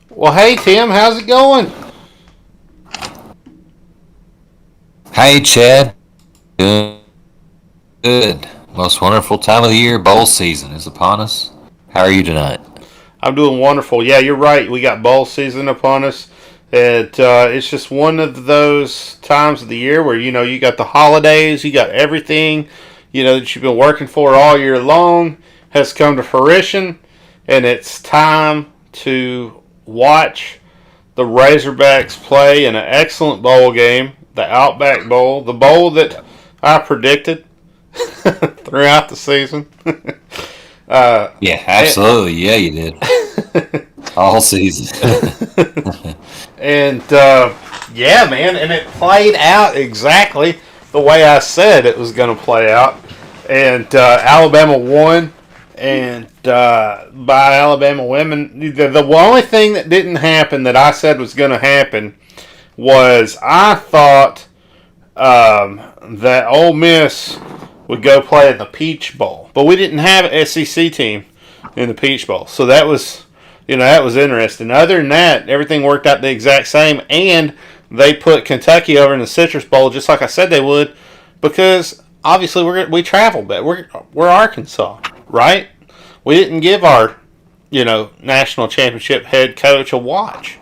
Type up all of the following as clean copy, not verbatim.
Well, hey, Tim, how's it going? Hey, Chad. Good. Good. Most wonderful time of the year. Bowl season is upon us. How are you tonight? I'm doing wonderful. Yeah, you're right. We got bowl season upon us. It's just one of those times of the year where, you got the holidays, you got everything, that you've been working for all year long has come to fruition, and it's time to watch the Razorbacks play in an excellent bowl game, the Outback Bowl, the bowl that I predicted throughout the season. Yeah, and, absolutely. Yeah, you did. All season. and yeah, man, and it played out exactly the way I said it was going to play out. And Alabama won, and by Alabama women, the only thing that didn't happen that I said was going to happen was I thought that Ole Miss would go play in the Peach Bowl, but we didn't have an SEC team in the Peach Bowl, so that was interesting. Other than that, everything worked out the exact same, and they put Kentucky over in the Citrus Bowl just like I said they would, because obviously we travel, but we're Arkansas, right? We didn't give our national championship head coach a watch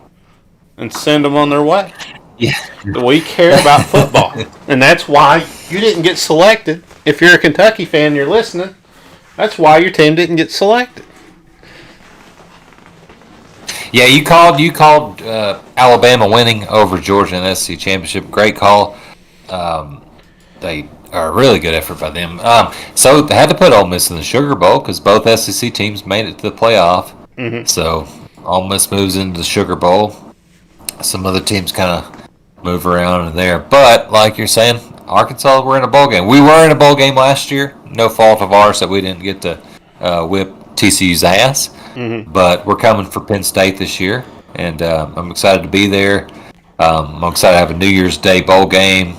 and send them on their way. Yeah. We care about football, and that's why you didn't get selected. If you're a Kentucky fan, and you're listening. That's why your team didn't get selected. Yeah, you called Alabama winning over Georgia in the SEC championship. Great call. They are a really good effort by them. So they had to put Ole Miss in the Sugar Bowl because both SEC teams made it to the playoff. Mm-hmm. So Ole Miss moves into the Sugar Bowl. Some other teams kind of move around in there. But like you're saying, Arkansas, we're in a bowl game. We were in a bowl game last year. No fault of ours that we didn't get to whip TCU's ass. Mm-hmm. But we're coming for Penn State this year, and I'm excited to be there. I'm excited to have a New Year's Day bowl game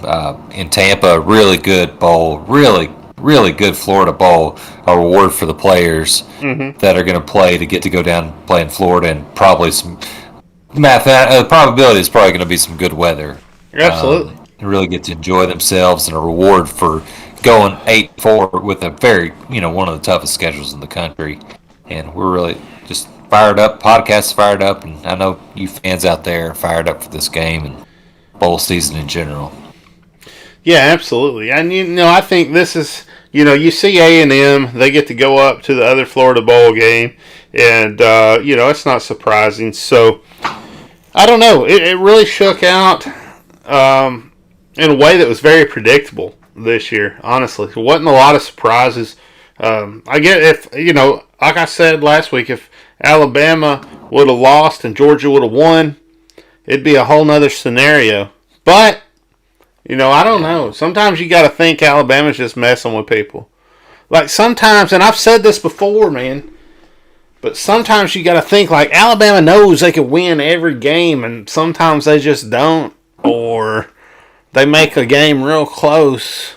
in Tampa. A really good bowl, really good Florida bowl. A reward for the players Mm-hmm. that are going to play to get to go down and play in Florida, and probably some the probability is probably going to be some good weather. Absolutely. Really get to enjoy themselves, and a reward for going 8-4 with a very one of the toughest schedules in the country. And we're really just fired up. Podcast's fired up, and I know you fans out there are fired up for this game and bowl season in general. Yeah, absolutely. And I think this is you see A&M, they get to go up to the other Florida bowl game, and it's not surprising. So I don't know. It really shook out in a way that was very predictable this year. Honestly, there wasn't a lot of surprises. I get if like I said last week, if Alabama would have lost and Georgia would have won, it'd be a whole nother scenario. But I don't know. Sometimes you got to think Alabama's just messing with people. Like sometimes, and I've said this before, man. But sometimes you got to think like Alabama knows they can win every game, and sometimes they just don't, or they make a game real close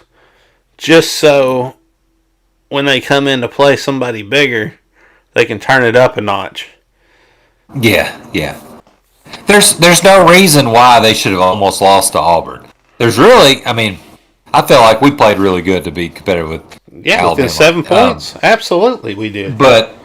just so when they come in to play somebody bigger, they can turn it up a notch. Yeah. There's no reason why they should have almost lost to Auburn. There's really, I feel like we played really good to be competitive with Yeah, Alabama. within 7 points. Absolutely, we did. But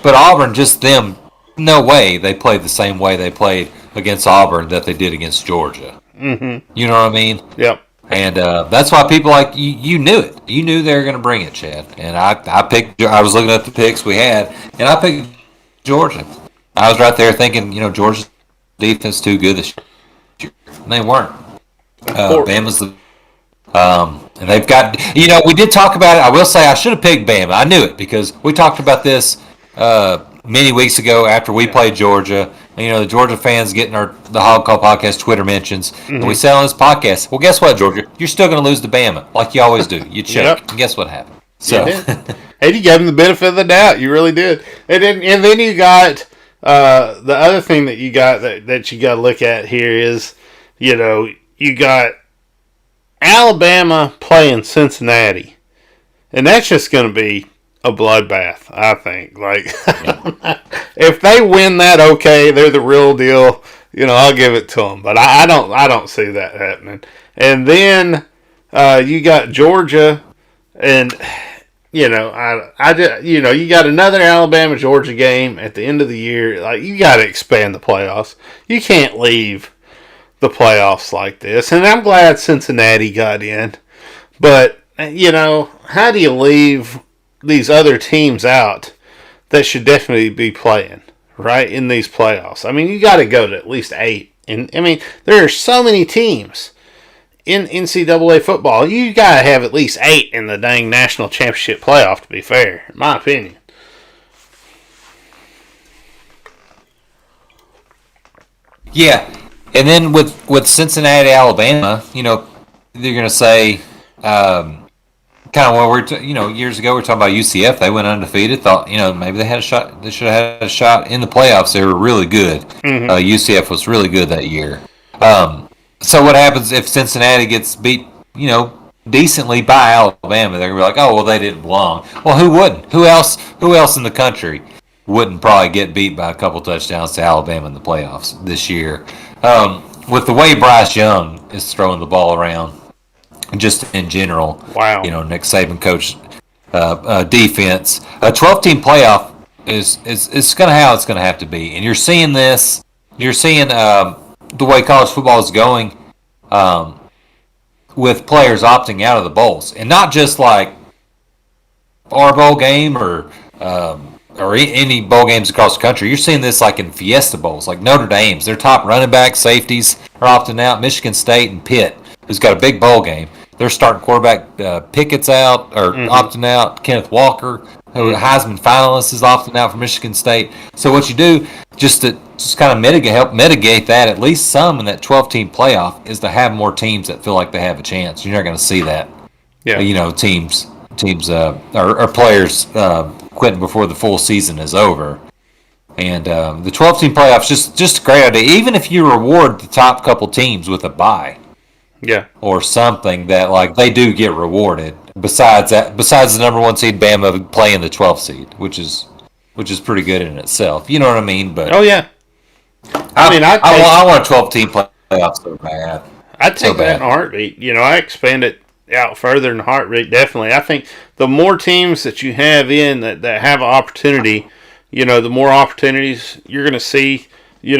Auburn, just them, no way they played the same way they played against Auburn that they did against Georgia. Mm-hmm. You know what I mean? Yep. And that's why people like you knew it. You knew they were going to bring it, Chad. And I picked. I was looking at the picks we had, and I picked Georgia. I was right there thinking, Georgia's defense too good this year. And they weren't. Bama's the. And they've got. We did talk about it. I will say I should have picked Bama. I knew it because we talked about this many weeks ago after we played Georgia. The Georgia fans getting the Hog Call Podcast Twitter mentions. Mm-hmm. And we said on this podcast, well, guess what, Georgia? You're still going to lose to Bama, like you always do. You choke. Yep. And guess what happened? So, and you gave them the benefit of the doubt. You really did. And then you got the other thing that you got that you got to look at here is, you got Alabama playing Cincinnati. And that's just going to be a bloodbath, I think. Like, if they win that, okay, they're the real deal. I'll give it to them. But I don't see that happening. And then you got Georgia, and you got another Alabama Georgia game at the end of the year. Like, you got to expand the playoffs. You can't leave the playoffs like this. And I'm glad Cincinnati got in, but how do you leave these other teams out that should definitely be playing right in these playoffs? I mean, you got to go to at least 8. And I mean, there are so many teams in NCAA football. You got to have at least 8 in the dang national championship playoff, to be fair, in my opinion. Yeah, and then with Cincinnati, Alabama, they're going to say, kind of what years ago we were talking about UCF. They went undefeated. Thought maybe they had a shot. They should have had a shot in the playoffs. They were really good. Mm-hmm. UCF was really good that year. So what happens if Cincinnati gets beat? Decently by Alabama? They're gonna be like, oh well, they didn't belong. Well, who wouldn't? Who else? Who else in the country wouldn't probably get beat by a couple touchdowns to Alabama in the playoffs this year? With the way Bryce Young is throwing the ball around, just in general. Wow. Nick Saban coached defense. A 12-team playoff is going to how it's going to have to be. And you're seeing this. You're seeing the way college football is going with players opting out of the bowls. And not just like our bowl game or any bowl games across the country. You're seeing this like in Fiesta Bowls, like Notre Dame's. Their top running back, safeties are opting out. Michigan State and Pitt, who's got a big bowl game. They're starting quarterback Pickett's out or opting out. Kenneth Walker, who Heisman finalist, is opting out for Michigan State. So what you do just kind of help mitigate that at least some in that 12-team playoff is to have more teams that feel like they have a chance. You're not going to see that. Yeah. Teams or players quitting before the full season is over. And the 12-team playoffs just a great idea. Even if you reward the top couple teams with a bye. Yeah. Or something that like they do get rewarded. Besides the number 1 seed Bama playing the 12th seed, which is pretty good in itself. You know what I mean? But oh yeah. I want a 12-team playoff so bad. I'd take that in a heartbeat. I expand it out further in a heartbeat, definitely. I think the more teams that you have in that have an opportunity, the more opportunities you're going to see.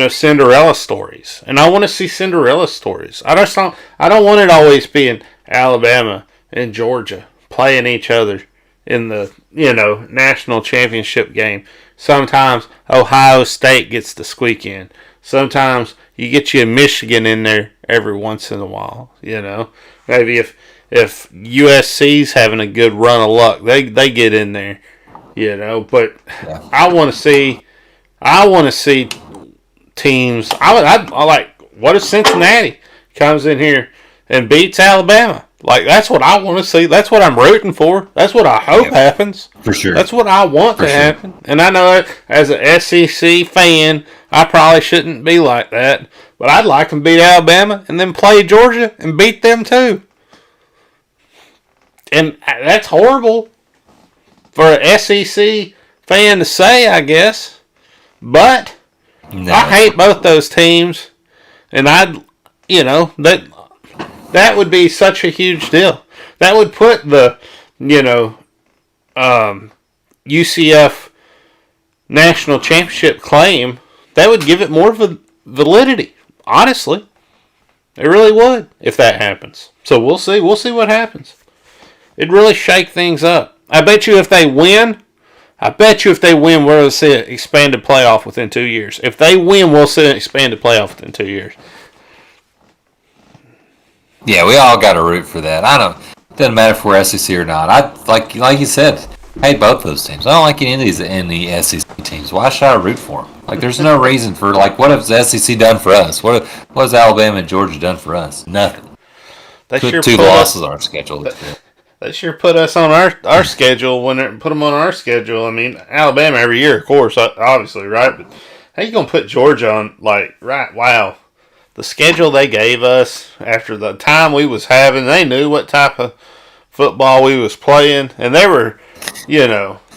Cinderella stories, and I want to see Cinderella stories. I don't want it always being Alabama and Georgia playing each other in the national championship game. Sometimes Ohio State gets the squeak in. Sometimes you get you a Michigan in there every once in a while. Maybe if USC's having a good run of luck, they get in there. But yeah. I want to see teams. I like, what if Cincinnati comes in here and beats Alabama? Like, that's what I want to see. That's what I'm rooting for. That's what I hope happens. For sure. That's what I want to happen. And I know as an SEC fan, I probably shouldn't be like that. But I'd like them to beat Alabama and then play Georgia and beat them too. And that's horrible for an SEC fan to say, I guess. But no. I hate both those teams, and that would be such a huge deal. That would put the UCF national championship claim. That would give it more validity. Honestly, it really would if that happens. So we'll see. We'll see what happens. It'd really shake things up. I bet you if they win, we'll see an expanded playoff within 2 years. If they win, we'll see an expanded playoff within 2 years. Yeah, we all got to root for that. It doesn't matter if we're SEC or not. I like you said, I hate both those teams. I don't like any of these in the SEC teams. Why should I root for them? Like, there's no reason for, like, what has the SEC done for us? What has Alabama and Georgia done for us? Nothing. Two losses on our schedule. They sure put us on our schedule put them on our schedule. I mean, Alabama every year, of course, obviously, right? But how you gonna put Georgia on? Like, right? Wow, the schedule they gave us after the time we was having, they knew what type of football we was playing, and they were,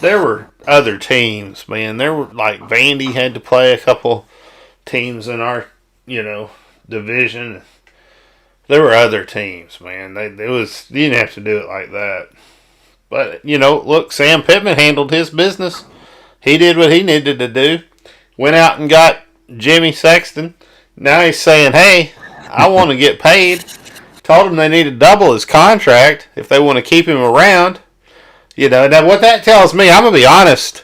there were other teams, man. There were like Vandy had to play a couple teams in our, division. There were other teams, man. You didn't have to do it like that. But look, Sam Pittman handled his business. He did what he needed to do. Went out and got Jimmy Sexton. Now he's saying, "Hey, I want to get paid." Told him they need to double his contract if they want to keep him around. Now what that tells me, I'm going to be honest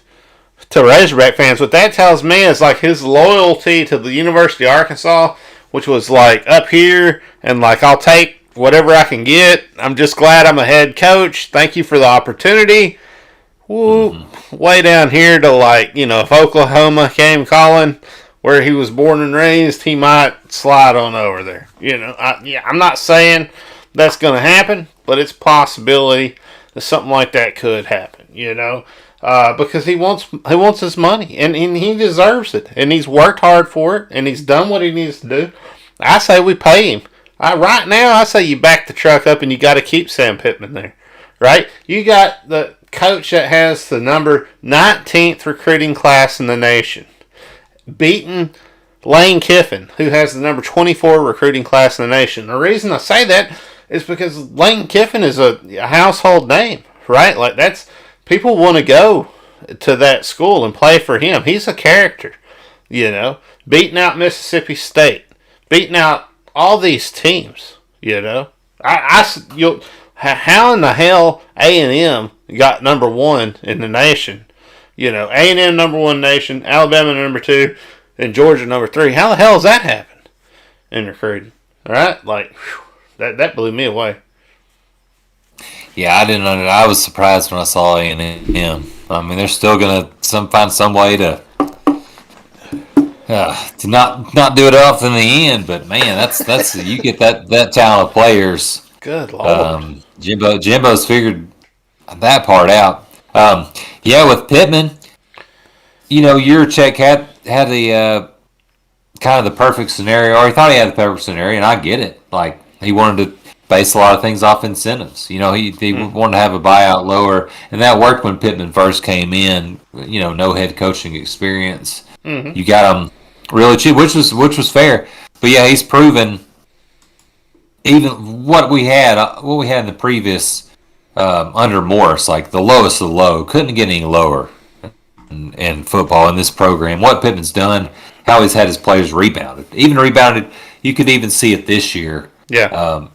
to Razorback fans, what that tells me is like his loyalty to the University of Arkansas, which was like up here and like I'll take whatever I can get. I'm just glad I'm a head coach. Thank you for the opportunity. Woo, way down here to like, if Oklahoma came calling where he was born and raised, he might slide on over there. I'm not saying that's going to happen, but it's a possibility that something like that could happen, because he wants his money, and he deserves it, and he's worked hard for it, and he's done what he needs to do. I say we pay him. Right now, I say you back the truck up, and you got to keep Sam Pittman there, right? You got the coach that has the number 19th recruiting class in the nation, beating Lane Kiffin, who has the number 24 recruiting class in the nation. The reason I say that is because Lane Kiffin is a household name, right? Like people want to go to that school and play for him. He's a character, beating out Mississippi State, beating out all these teams, how in the hell A&M got number one in the nation? A&M number one nation, Alabama number two, and Georgia number three. How the hell has that happened in recruiting? All right, like that blew me away. Yeah, I didn't know. I was surprised when I saw A&M. I mean, they're still gonna find some way to not do it off in the end. But man, that's you get that talent of players. Good Lord. Jimbo's figured that part out. With Pittman, Yurachek had the kind of the perfect scenario, or he thought he had the perfect scenario, and I get it. Like, he wanted to base a lot of things off incentives. He wanted to have a buyout lower, and that worked when Pittman first came in. No head coaching experience. Mm-hmm. You got him really cheap, which was fair. But yeah, he's proven even what we had in the previous under Morris, like the lowest of the low, couldn't get any lower in football in this program. What Pittman's done, how he's had his players rebounded. You could even see it this year. Yeah.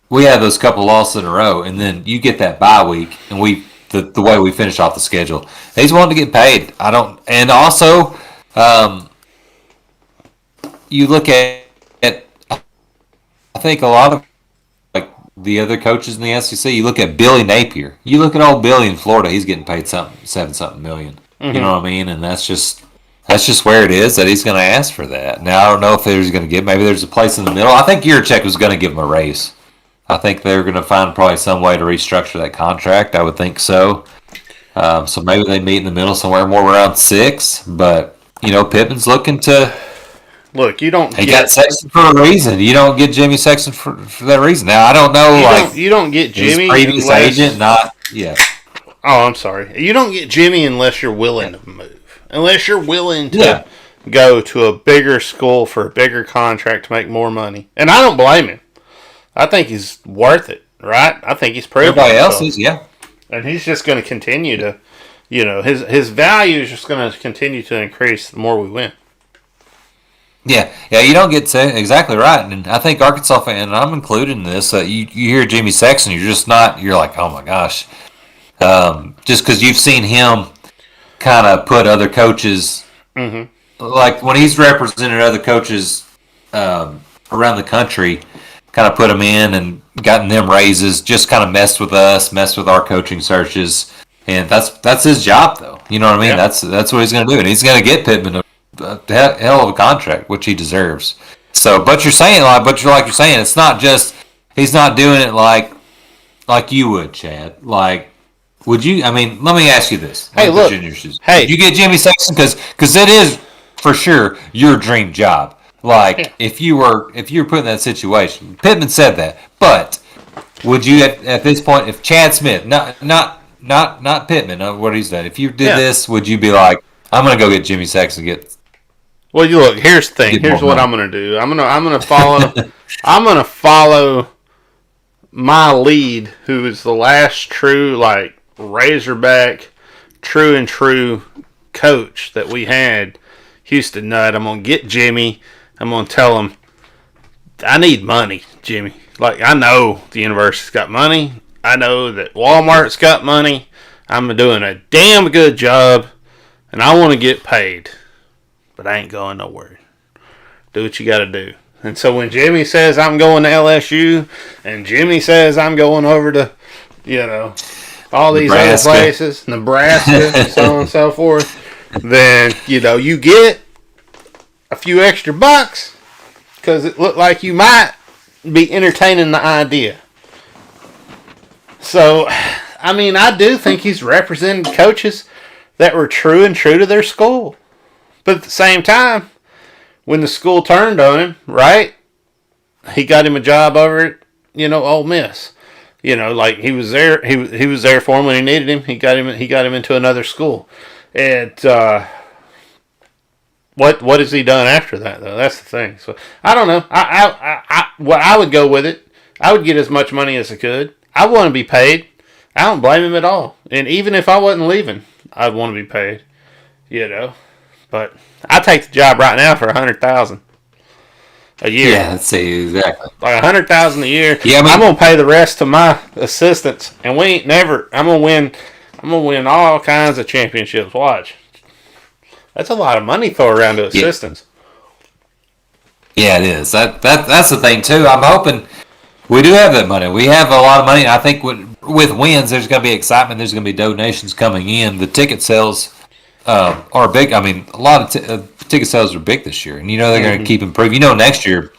We had those couple losses in a row, and then you get that bye week, and the way we finish off the schedule. He's wanting to get paid. And also, you look at I think a lot of like the other coaches in the SEC. You look at Billy Napier. You look at old Billy in Florida. He's getting paid $7 million. Mm-hmm. You know what I mean? And that's just where it is that he's going to ask for that. Now I don't know if he's going to get. Maybe there's a place in the middle. I think Yurachek was going to give him a raise. I think they're going to find probably some way to restructure that contract. I would think so. So maybe they meet in the middle somewhere more around 6. But Pittman's looking to. Look, you don't. He got Sexton for a reason. You don't get Jimmy Sexton for that reason. Now I don't know. You don't get Jimmy. His previous agent, not yeah. Oh, I'm sorry. You don't get Jimmy unless you're willing to move. Unless you're willing to go to a bigger school for a bigger contract to make more money. And I don't blame him. I think he's worth it, right? I think he's proven. Everybody else is, yeah. And he's just going to continue to, his value is just going to continue to increase the more we win. Yeah, you don't get exactly right, and I think Arkansas fan, and I'm included in this. You hear Jimmy Sexton, you're like, oh my gosh, just because you've seen him kind of put other coaches, like when he's represented other coaches around the country, kind of put them in and gotten them raises, just kind of messed with us, messed with our coaching searches, and that's his job though. You know what I mean? Yeah. That's what he's going to do, and he's going to get Pittman a hell of a contract, which he deserves. So, but you're saying, it's not just he's not doing it like you would, Chad. Like, would you? I mean, let me ask you this. Hey, look. Hey, you get Jimmy Sexton because it is for sure your dream job. Like, if you were put in that situation, Pittman said that. But would you at this point, if Chad Smith, not not Pittman. What he's done. If you did Yeah. this, would you be like, I'm gonna go get Jimmy Sexton get Well, you look. Here's the thing. get Here's more what money? I'm gonna do. I'm gonna follow. I'm gonna follow my lead, who is the last true Razorback, true and true coach that we had, Houston Nutt. I'm gonna get Jimmy. I'm gonna tell him, I need money, Jimmy. Like, I know the university's got money. I know that Walmart's got money. I'm doing a damn good job, and I want to get paid. But I ain't going nowhere. Do what you got to do. And so when Jimmy says I'm going to LSU, and Jimmy says I'm going over to, all these Nebraska. other places, Nebraska, so on and so forth, then, you get a few extra bucks because it looked like you might be entertaining the idea. So, I do think he's represented coaches that were true and true to their school. But at the same time, when the school turned on him, right, he got him a job over at, Ole Miss. He was there. He was there for him when he needed him. He got him into another school. And what has he done after that, though? That's the thing. So I don't know. I would go with it. I would get as much money as I could. I want to be paid. I don't blame him at all. And even if I wasn't leaving, I'd want to be paid. But I take the job right now for $100,000 a year. Yeah, let's see exactly. Like $100,000 a year. Yeah, I'm gonna pay the rest to my assistants, and we ain't never. I'm gonna win all kinds of championships. Watch. That's a lot of money throw around to assistants. Yeah, it is. That's the thing too. I'm hoping we do have that money. We have a lot of money. I think with wins, there's going to be excitement. There's going to be donations coming in. The ticket sales are big. A lot of ticket sales are big this year, and they're going to keep improving. Next year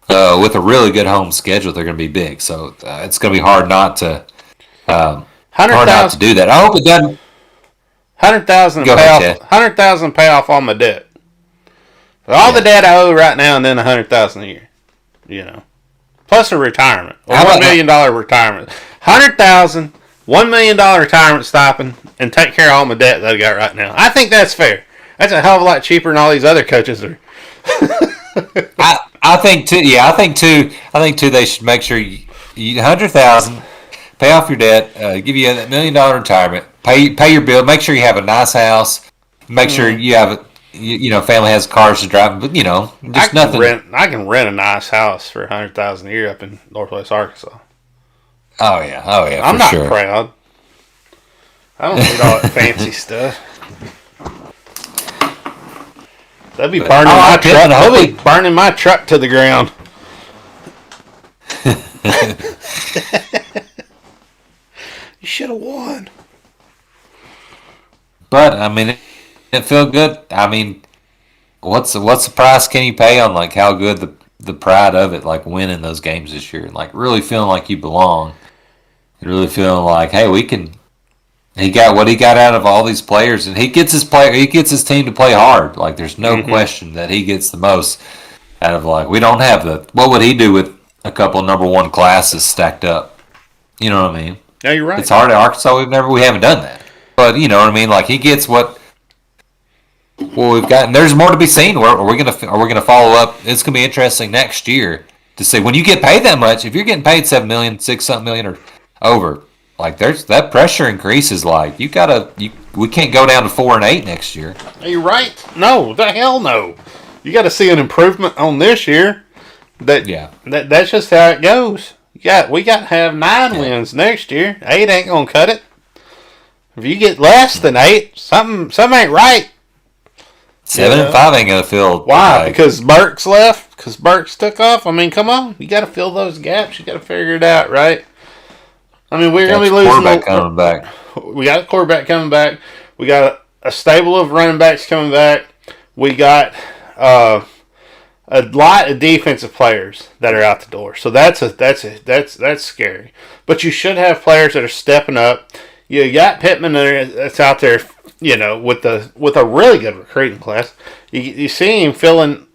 with a really good home schedule, they're going to be big. So it's going to be hard not to do that. I hope it doesn't. 100,000 Go ahead, Chad. 100,000 pay off all my debt. All the debt I owe right now, and then 100,000 a year. Plus a retirement, or $1 million retirement. 100,000, $1 million retirement stipend, and take care of all my debt that I got right now. I think that's fair. That's a hell of a lot cheaper than all these other coaches are. I think too. Yeah, I think too. They should make sure you 100,000, pay off your debt, give you that $1 million retirement, pay your bill, make sure you have a nice house, make sure you have family has cars to drive, but just nothing. I can rent a nice house for 100,000 a year up in Northwest Arkansas. Oh yeah. I'm not proud. I don't need all that fancy stuff. They'll be burning my truck. They'll be burning my truck to the ground. You should have won. But it felt good. What's the price can you pay on how good the pride of it, winning those games this year, and really feeling like you belong, and really feeling like, hey, we can. He got what he got out of all these players, and he gets his team to play hard. There's no question that he gets the most out of we don't have what would he do with a couple number one classes stacked up? You know what I mean? Yeah, you're right. It's hard at Arkansas. We haven't done that, but you know what I mean. He gets what we've got, and there's more to be seen. Are we gonna follow up? It's gonna be interesting next year to see when you get paid that much. If you're getting paid $7 million, $6 million or over. There's that pressure increases. We can't go down to 4-8 next year. Are you right? No, the hell no. You got to see an improvement on this year. That's just how it goes. We got to have 9 wins next year. 8 ain't gonna cut it. If you get less than 8, something ain't right. 7 and 5 ain't gonna fill. Why? Because Burks left. Because Burks took off. Come on. You got to fill those gaps. You got to figure it out, right? We're going to be losing. Quarterback coming back. We got a quarterback coming back. We got a stable of running backs coming back. We got a lot of defensive players that are out the door. So that's scary. But you should have players that are stepping up. You got Pittman that's out there, with a really good recruiting class. You see him filling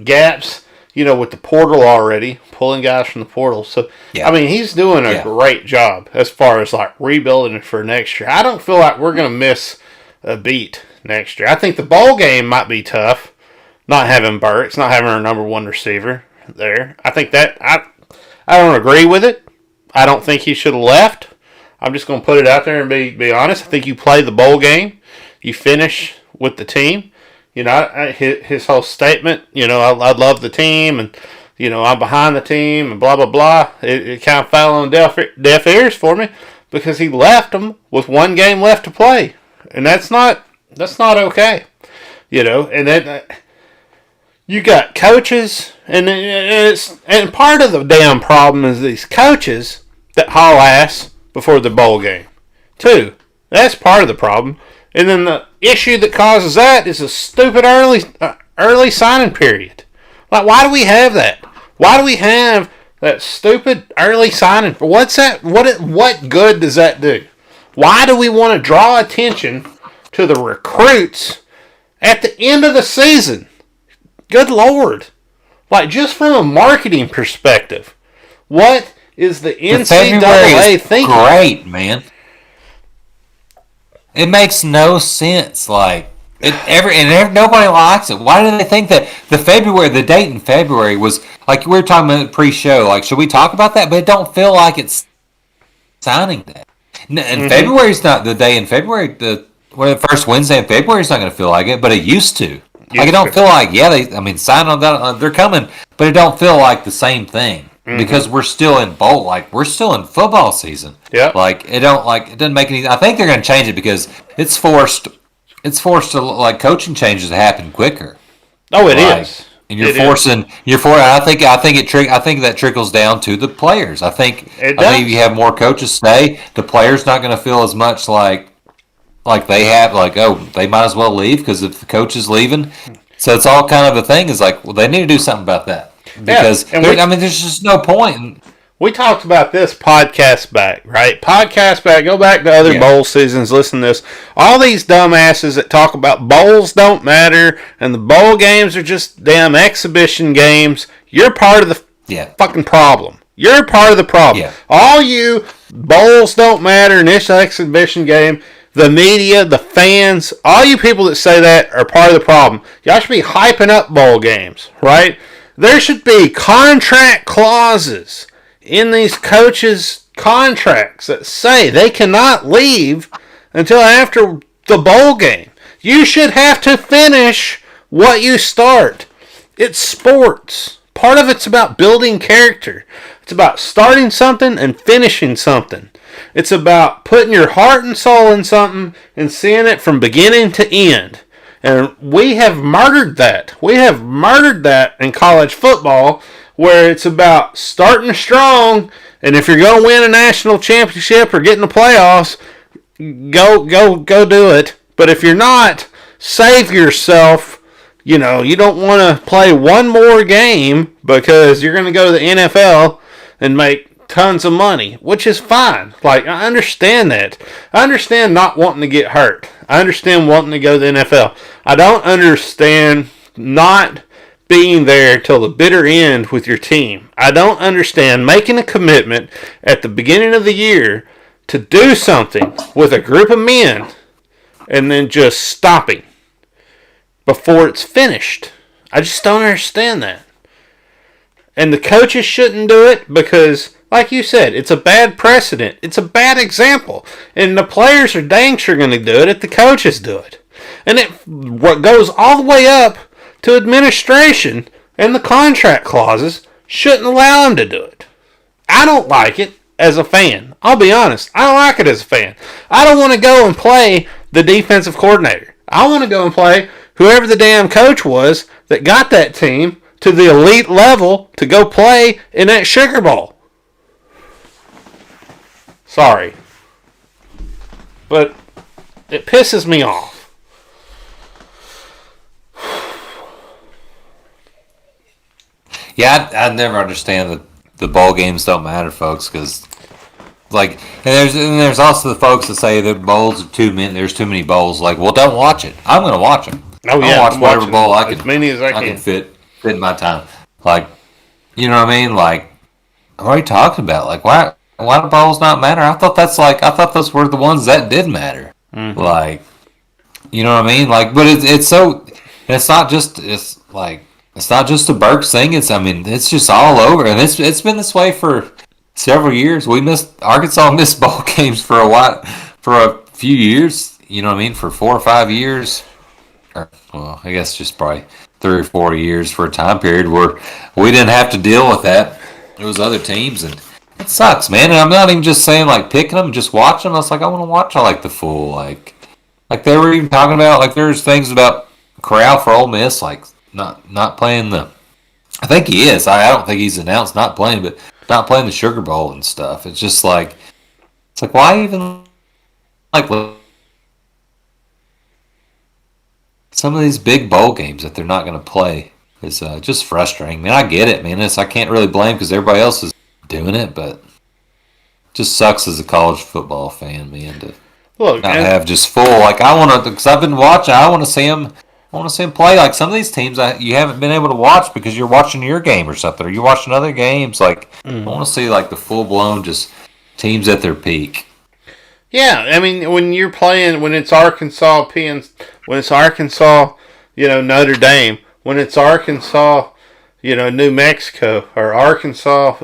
gaps. with the portal already, pulling guys from the portal. So, I mean, he's doing a great job as far as like rebuilding for next year. I don't feel like we're going to miss a beat next year. I think the bowl game might be tough, not having Burks, not having our number one receiver there. I think that I don't agree with it. I don't think he should have left. I'm just going to put it out there and be honest. I think you play the bowl game, you finish with the team. His whole statement, I love the team and, I'm behind the team and blah, blah, blah. It kind of fell on deaf ears for me because he left them with one game left to play. And that's not okay. And then you got coaches and part of the damn problem is these coaches that haul ass before the bowl game. Too. That's part of the problem. And then the issue that causes that is a stupid early signing period. Like, why do we have that? Why do we have that stupid early signing? What's that? What good does that do? Why do we want to draw attention to the recruits at the end of the season? Good Lord. Like, just from a marketing perspective, what is the NCAA thinking? Great, man. It makes no sense. Like, nobody likes it. Why do they think that the date in February was, like we were talking about pre-show, like, should we talk about that? But it don't feel like it's signing day. And February's not the day in February, the first Wednesday in February is not going to feel like it, but it used to. Like, it don't feel like, sign on that, they're coming, but it don't feel like the same thing. Because we're still in bowl, like we're still in football season. Yeah. It doesn't make any. I think they're going to change it because it's forced to, like, coaching changes to happen quicker. Oh, it is. And I think that trickles down to the players. I think if you have more coaches stay, the players not going to feel as much like they have, like, oh, they might as well leave because if the coach is leaving. So it's all kind of a thing. Is like, well, they need to do something about that. Because, there's just no point. We talked about this podcast back, right? Podcast back. Go back to other bowl seasons. Listen to this. All these dumbasses that talk about bowls don't matter and the bowl games are just damn exhibition games. You're part of the fucking problem. You're part of the problem. Yeah. All you bowls don't matter and this exhibition game, the media, the fans, all you people that say that are part of the problem. Y'all should be hyping up bowl games, right? There should be contract clauses in these coaches' contracts that say they cannot leave until after the bowl game. You should have to finish what you start. It's sports. Part of it's about building character. It's about starting something and finishing something. It's about putting your heart and soul in something and seeing it from beginning to end. And we have murdered that. We have murdered that in college football, where it's about starting strong, and if you're going to win a national championship or get in the playoffs, go do it. But if you're not, save yourself. You don't want to play one more game because you're going to go to the NFL and make tons of money, which is fine. Like, I understand that. I understand not wanting to get hurt. I understand wanting to go to the NFL. I don't understand not being there till the bitter end with your team. I don't understand making a commitment at the beginning of the year to do something with a group of men and then just stopping before it's finished. I just don't understand that. And the coaches shouldn't do it because, like you said, it's a bad precedent. It's a bad example. And the players are dang sure going to do it if the coaches do it. And it goes all the way up to administration, and the contract clauses shouldn't allow them to do it. I don't like it as a fan. I'll be honest. I don't like it as a fan. I don't want to go and play the defensive coordinator. I want to go and play whoever the damn coach was that got that team to the elite level to go play in that Sugar Bowl. Sorry. But it pisses me off. Yeah, I never understand that the bowl games don't matter, folks, because, like, and there's also the folks that say that bowls are too many. There's too many bowls. Like, well, don't watch it. I'm going to watch them. Oh yeah, I'll watch whatever bowl I can. As many as I can fit in my time. Like, you know what I mean? Like, what are you talking about? Like, why do bowls not matter? I thought those were the ones that did matter. Mm-hmm. Like, you know what I mean? Like, but it's so, it's not just, it's not just a Burks thing. It's just all over. And it's been this way for several years. Arkansas missed bowl games for a while, for a few years, you know what I mean? For 4 or 5 years. Or, well, I guess just probably 3 or 4 years for a time period where we didn't have to deal with that. It was other teams, and it sucks, man. And I'm not even just saying like picking them, just watching them. I was like, I want to watch the full like they were even talking about like there's things about Corral for Ole Miss like not playing the. I think he is. I don't think he's announced not playing, but not playing the Sugar Bowl and stuff. It's just like it's like why even like some of these big bowl games that they're not going to play is just frustrating. Man, I get it, man. I can't really blame because everybody else is doing it, but it just sucks as a college football fan, man, to not have just full. Like I want to, because I've been watching. I want to see him. I want to see him play. Like some of these teams you haven't been able to watch because you're watching your game or something, or you're watching other games. Like I want to see like the full blown just teams at their peak. Yeah, I mean, when you're playing, when it's Arkansas, when it's Arkansas, Notre Dame, when it's Arkansas, New Mexico, or Arkansas,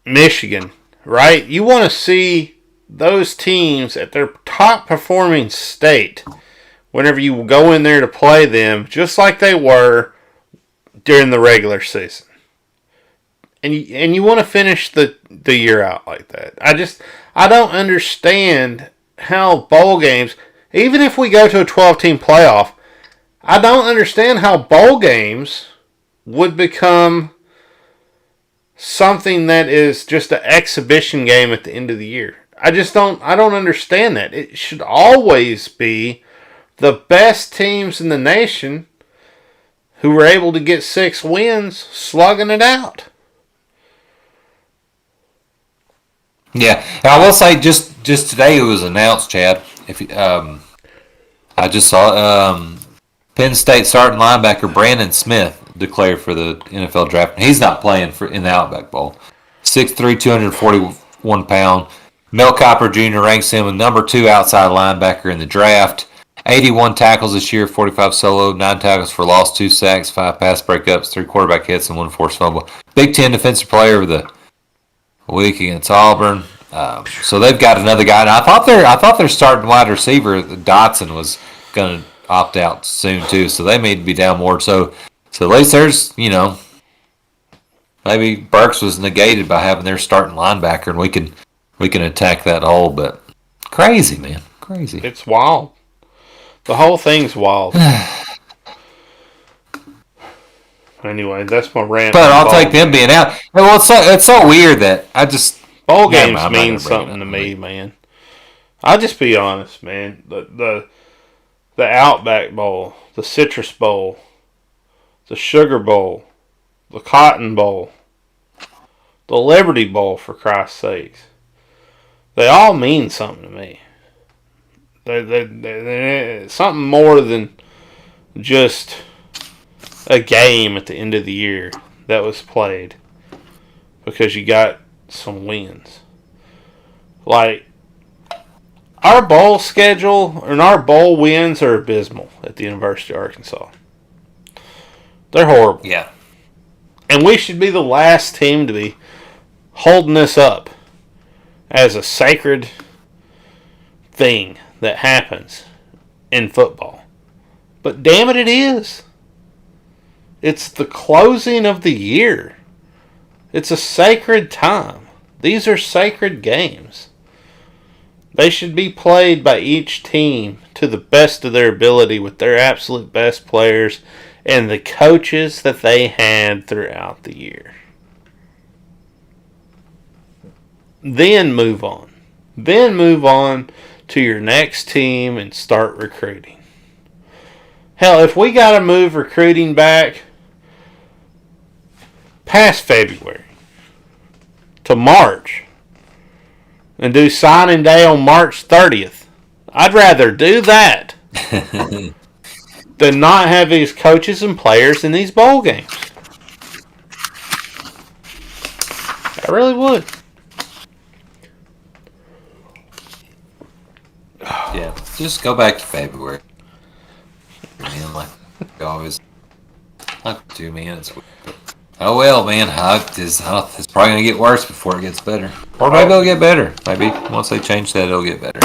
Michigan, right? You want to see those teams at their top performing state whenever you go in there to play them, just like they were during the regular season. And you want to finish the year out like that. I don't understand how bowl games, even if we go to a 12-team playoff, I don't understand how bowl games would become something that is just an exhibition game at the end of the year. I don't understand that. It should always be the best teams in the nation who were able to get 6 wins slugging it out. Yeah, I will say just today it was announced, Chad. I just saw Penn State starting linebacker Brandon Smith declared for the NFL draft. He's not playing in the Outback Bowl. 6'3", 241 pound. Mel Kiper Jr. ranks him a number 2 outside linebacker in the draft. 81 tackles this year, 45 solo, 9 tackles for loss, 2 sacks, 5 pass breakups, 3 quarterback hits, and 1 forced fumble. Big Ten Defensive Player of the Week against Auburn. So they've got another guy. And I thought their starting wide receiver Dotson was going to opt out soon too. So they may be down more. So at least there's maybe Burks was negated by having their starting linebacker, and we can attack that hole. But crazy, man, crazy. It's wild. The whole thing's wild. Anyway, that's my rant. But I'll take them being out. Well, it's so weird that I just bowl games mean something to me, man. I'll just be honest, man. The Outback Bowl, the Citrus Bowl, the Sugar Bowl, the Cotton Bowl, the Liberty Bowl, for Christ's sakes. They all mean something to me. They're something more than just a game at the end of the year that was played because you got some wins. Like, our bowl schedule and our bowl wins are abysmal at the University of Arkansas. They're horrible. Yeah. And we should be the last team to be holding this up as a sacred thing that happens in football. But damn it is. It's the closing of the year. It's a sacred time. These are sacred games. They should be played by each team to the best of their ability with their absolute best players and the coaches that they had throughout the year. Then move on. Then move on to your next team and start recruiting. Hell, if we got to move recruiting back past February to March and do signing day on March 30th, I'd rather do that to not have these coaches and players in these bowl games. I really would. Yeah, just go back to February. Man, like always, like 2 minutes. Oh well, man. It's probably gonna get worse before it gets better, or maybe it'll get better. Maybe once they change that, it'll get better.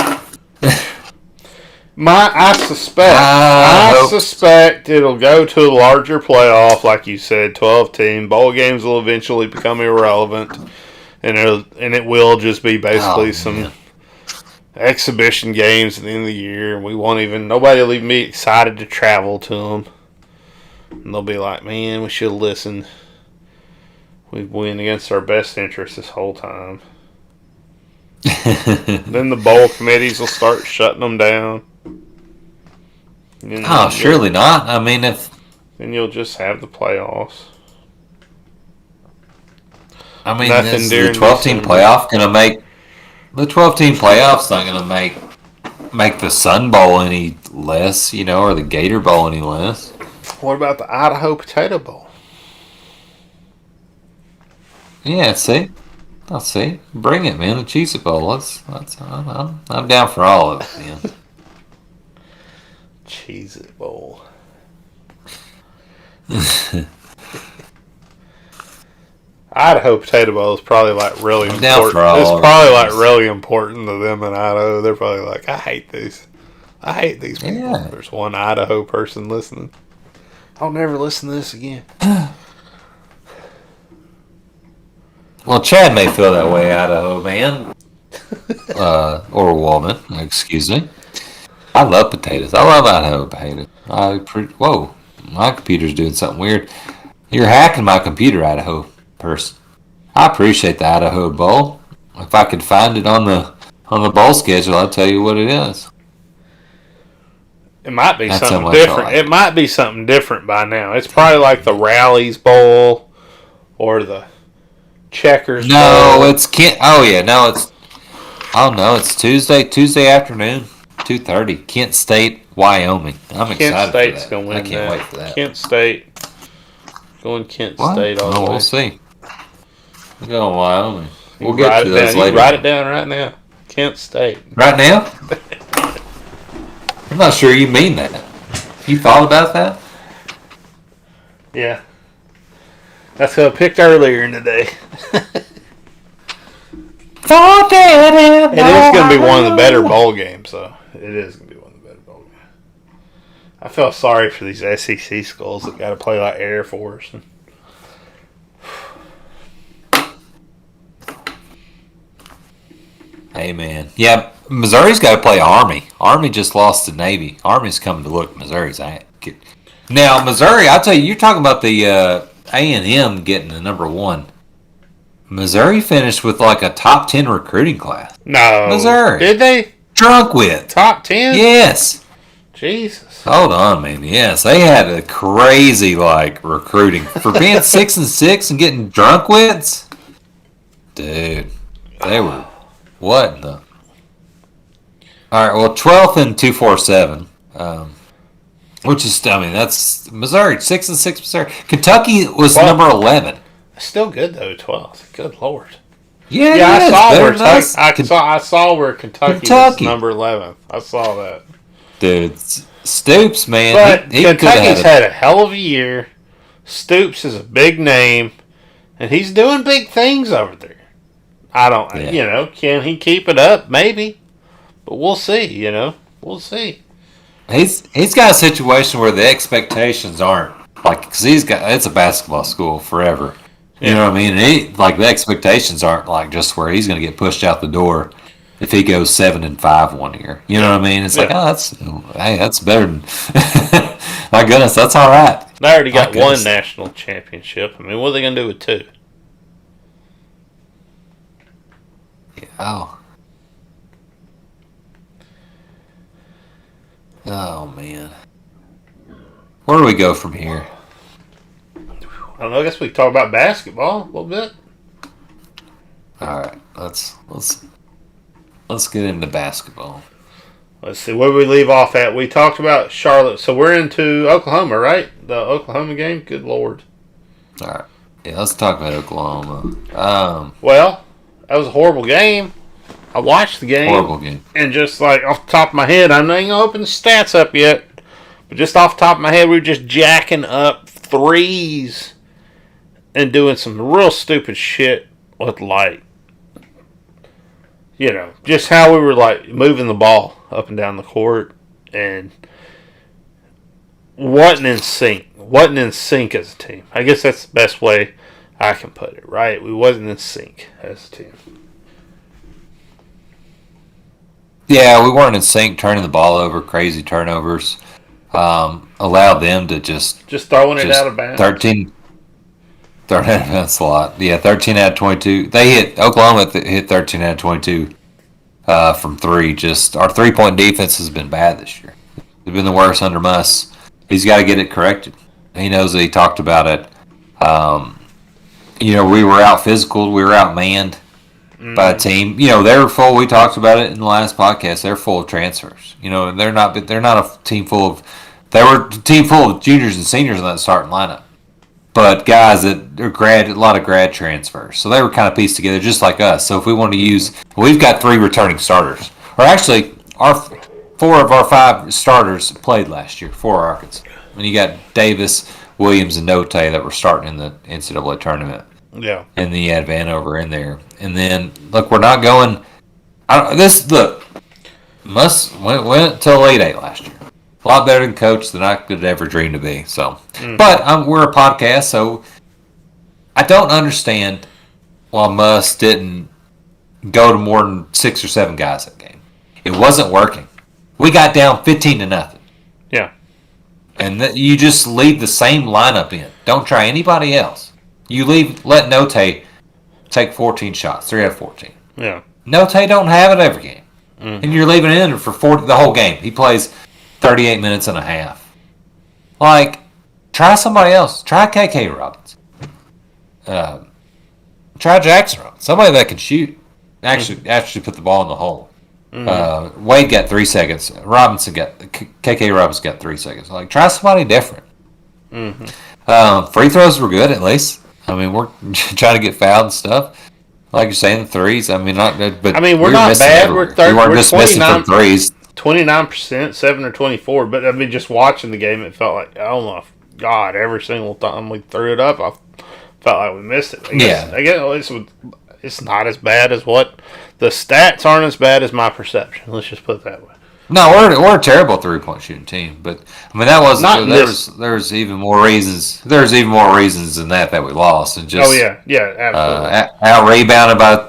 I suspect it'll go to a larger playoff, like you said, 12-team. Bowl games will eventually become irrelevant, and it will just be basically some exhibition games at the end of the year. Nobody will even be excited to travel to them. And they'll be like, man, we should have listened. We went against our best interest this whole time. Then the bowl committees will start shutting them down. Surely not. I mean, if then you'll just have the playoffs. I mean, is the 12-team playoff going to make the 12-team playoff's not going to make the Sun Bowl any less, or the Gator Bowl any less. What about the Idaho Potato Bowl? Yeah, see. I'll see. Bring it, man. The Cheez-It Bowl. I'm down for all of it, man. Cheez-It Bowl. Idaho Potato Bowl is probably really important. It's probably really important to them in Idaho. They're probably like, I hate these people. Yeah. There's one Idaho person listening. I'll never listen to this again. Well, Chad may feel that way, Idaho man. Or woman, excuse me. I love potatoes. I love Idaho potatoes. Whoa, my computer's doing something weird. You're hacking my computer, Idaho person. I appreciate the Idaho Bowl. If I could find it on the bowl schedule, I'll tell you what it is. It might be something different. It might be something different by now. It's probably like the Rallies Bowl or the Checkers Bowl. No, it's Kent. Oh yeah, no, it's. Oh no, it's Tuesday afternoon, 2:30. Kent State, Wyoming. I'm excited Kent State's for that. Gonna win. I can't wait for that. Kent State. Going Kent State all the way. We'll see. We're going Wyoming. We'll get to those later. Write it down right now. Kent State. Right now? I'm not sure you mean that. You thought about that? Yeah. That's who I picked earlier in the day. It is going to be one of the better bowl games, though. It is going to be one of the better bowl games. I feel sorry for these SEC schools that got to play like Air Force. Hey, man. Yeah, Missouri's got to play Army. Army just lost to Navy. Army's coming to look Missouri's. Now, Missouri, I'll tell you, you're talking about the A&M getting the number 1. Missouri finished with like a top 10 recruiting class. No. Missouri. Did they? Drunk with. Top 10? Yes. Jesus. Hold on, man. Yes, they had a crazy recruiting for being 6-6 and getting drunk wits. Dude, they were what in the? All right, well, 12th and 247, which is that's Missouri 6-6 Missouri. Kentucky was number 11. Still good though, 12th. Good Lord. Yeah, I saw where Kentucky was number 11. I saw that. Dude, Stoops, man. But Kentucky's had a hell of a year. Stoops is a big name, and he's doing big things over there. I don't, can he keep it up? Maybe, but we'll see. We'll see. He's got a situation where the expectations aren't because it's a basketball school forever. You know what I mean? And the expectations aren't just where he's going to get pushed out the door if he goes 7-5 one year. You know what I mean? It's that's better than my goodness, that's all right. They already got one national championship. I mean, what are they going to do with 2? Yeah. Oh man. Where do we go from here? I don't know. I guess we can talk about basketball a little bit. All right, let's get into basketball. Let's see, where did we leave off at? We talked about Charlotte, so we're into Oklahoma, right? The Oklahoma game? Good Lord. All right. Yeah, let's talk about Oklahoma. Well, that was a horrible game. I watched the game. Horrible game. And just like off the top of my head, I'm not even going to open the stats up yet, but just off the top of my head, we were just jacking up threes and doing some real stupid shit with like, just how we were like moving the ball up and down the court and wasn't in sync. Wasn't in sync as a team. I guess that's the best way I can put it, right? We wasn't in sync as a team. Yeah, we weren't in sync, turning the ball over, crazy turnovers. Allowed them to just throwing it out of bounds. 13 out of bounds a lot. Yeah, 13 out of 22. Oklahoma hit 13 out of 22 from three. Just our 3-point defense has been bad this year. It's been the worst under Muss. He's got to get it corrected. He knows that. He talked about it. We were out physical. We were out manned by a team. They were full. We talked about it in the last podcast. They're full of transfers. And they're not a team full of. They were a team full of juniors and seniors in that starting lineup, but guys that are a lot of grad transfers. So they were kind of pieced together just like us. So if we want to we've got 3 returning starters, or actually, 4 of our 5 starters played last year for Arkansas. And you got Davis, Williams, and Note that were starting in the NCAA tournament. Yeah. And then you had Vanover in there. And then, look, we're not going. Muss went till late 8 last year. A lot better than coach than I could ever dream to be. So, But we're a podcast, so I don't understand why Muss didn't go to more than 6 or 7 guys that game. It wasn't working. We got down 15-0. Yeah. And you just leave the same lineup in. Don't try anybody else. Let Note take 14 shots, 3 out of 14. Yeah. Note don't have it every game. And you're leaving it in for the whole game. He plays 38 minutes and a half. Like, try somebody else. Try KK Robbins. Try Jackson Robbins. Somebody that can shoot. Actually put the ball in the hole. Wade got 3 seconds. KK Robbins got 3 seconds. Like, try somebody different. Free throws were good, at least. I mean, we're trying to get fouled and stuff. Like you're saying, the threes. I mean, not good, but we're not bad. We weren't just missing from threes. 29%, 7 or 24. But I mean, just watching the game, it felt like, oh my God, every single time we threw it up, I felt like we missed it. I guess it's not as bad as what the stats aren't as bad as my perception. Let's just put it that way. No, we're a terrible 3-point shooting team, but I mean that was there's even more reasons. There's even more reasons than that we lost, and just absolutely out rebounded by.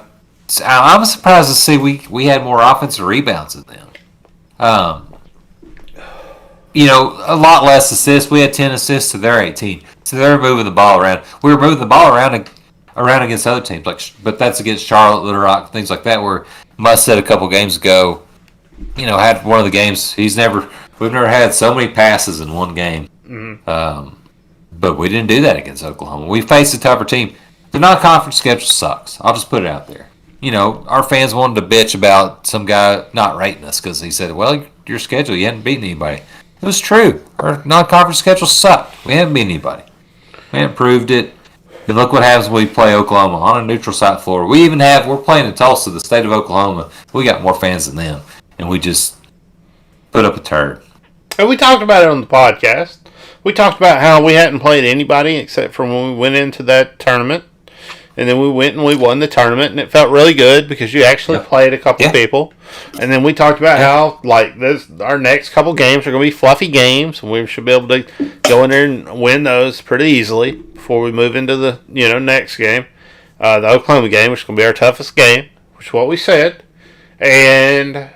I'm surprised to see we had more offensive rebounds than them. A lot less assists. We had 10 assists to their 18, so they're moving the ball around. We were moving the ball around against other teams, but that's against Charlotte, Little Rock, things like that. Where Muss said a couple games ago. Had one of the games. We've never had so many passes in one game. But we didn't do that against Oklahoma. We faced a tougher team. The non-conference schedule sucks. I'll just put it out there. Our fans wanted to bitch about some guy not rating us because he said, well, your schedule, you hadn't beaten anybody. It was true. Our non-conference schedule sucked. We haven't beaten anybody. We haven't proved it. And look what happens when we play Oklahoma on a neutral site floor. We're playing in Tulsa, the state of Oklahoma. We got more fans than them. And we just put up a turd. And we talked about it on the podcast. We talked about how we hadn't played anybody except for when we went into that tournament. And then we went and we won the tournament. And it felt really good because you actually played a couple people. And then we talked about how our next couple games are going to be fluffy games. And we should be able to go in there and win those pretty easily before we move into the next game. The Oklahoma game, which is going to be our toughest game, which is what we said. And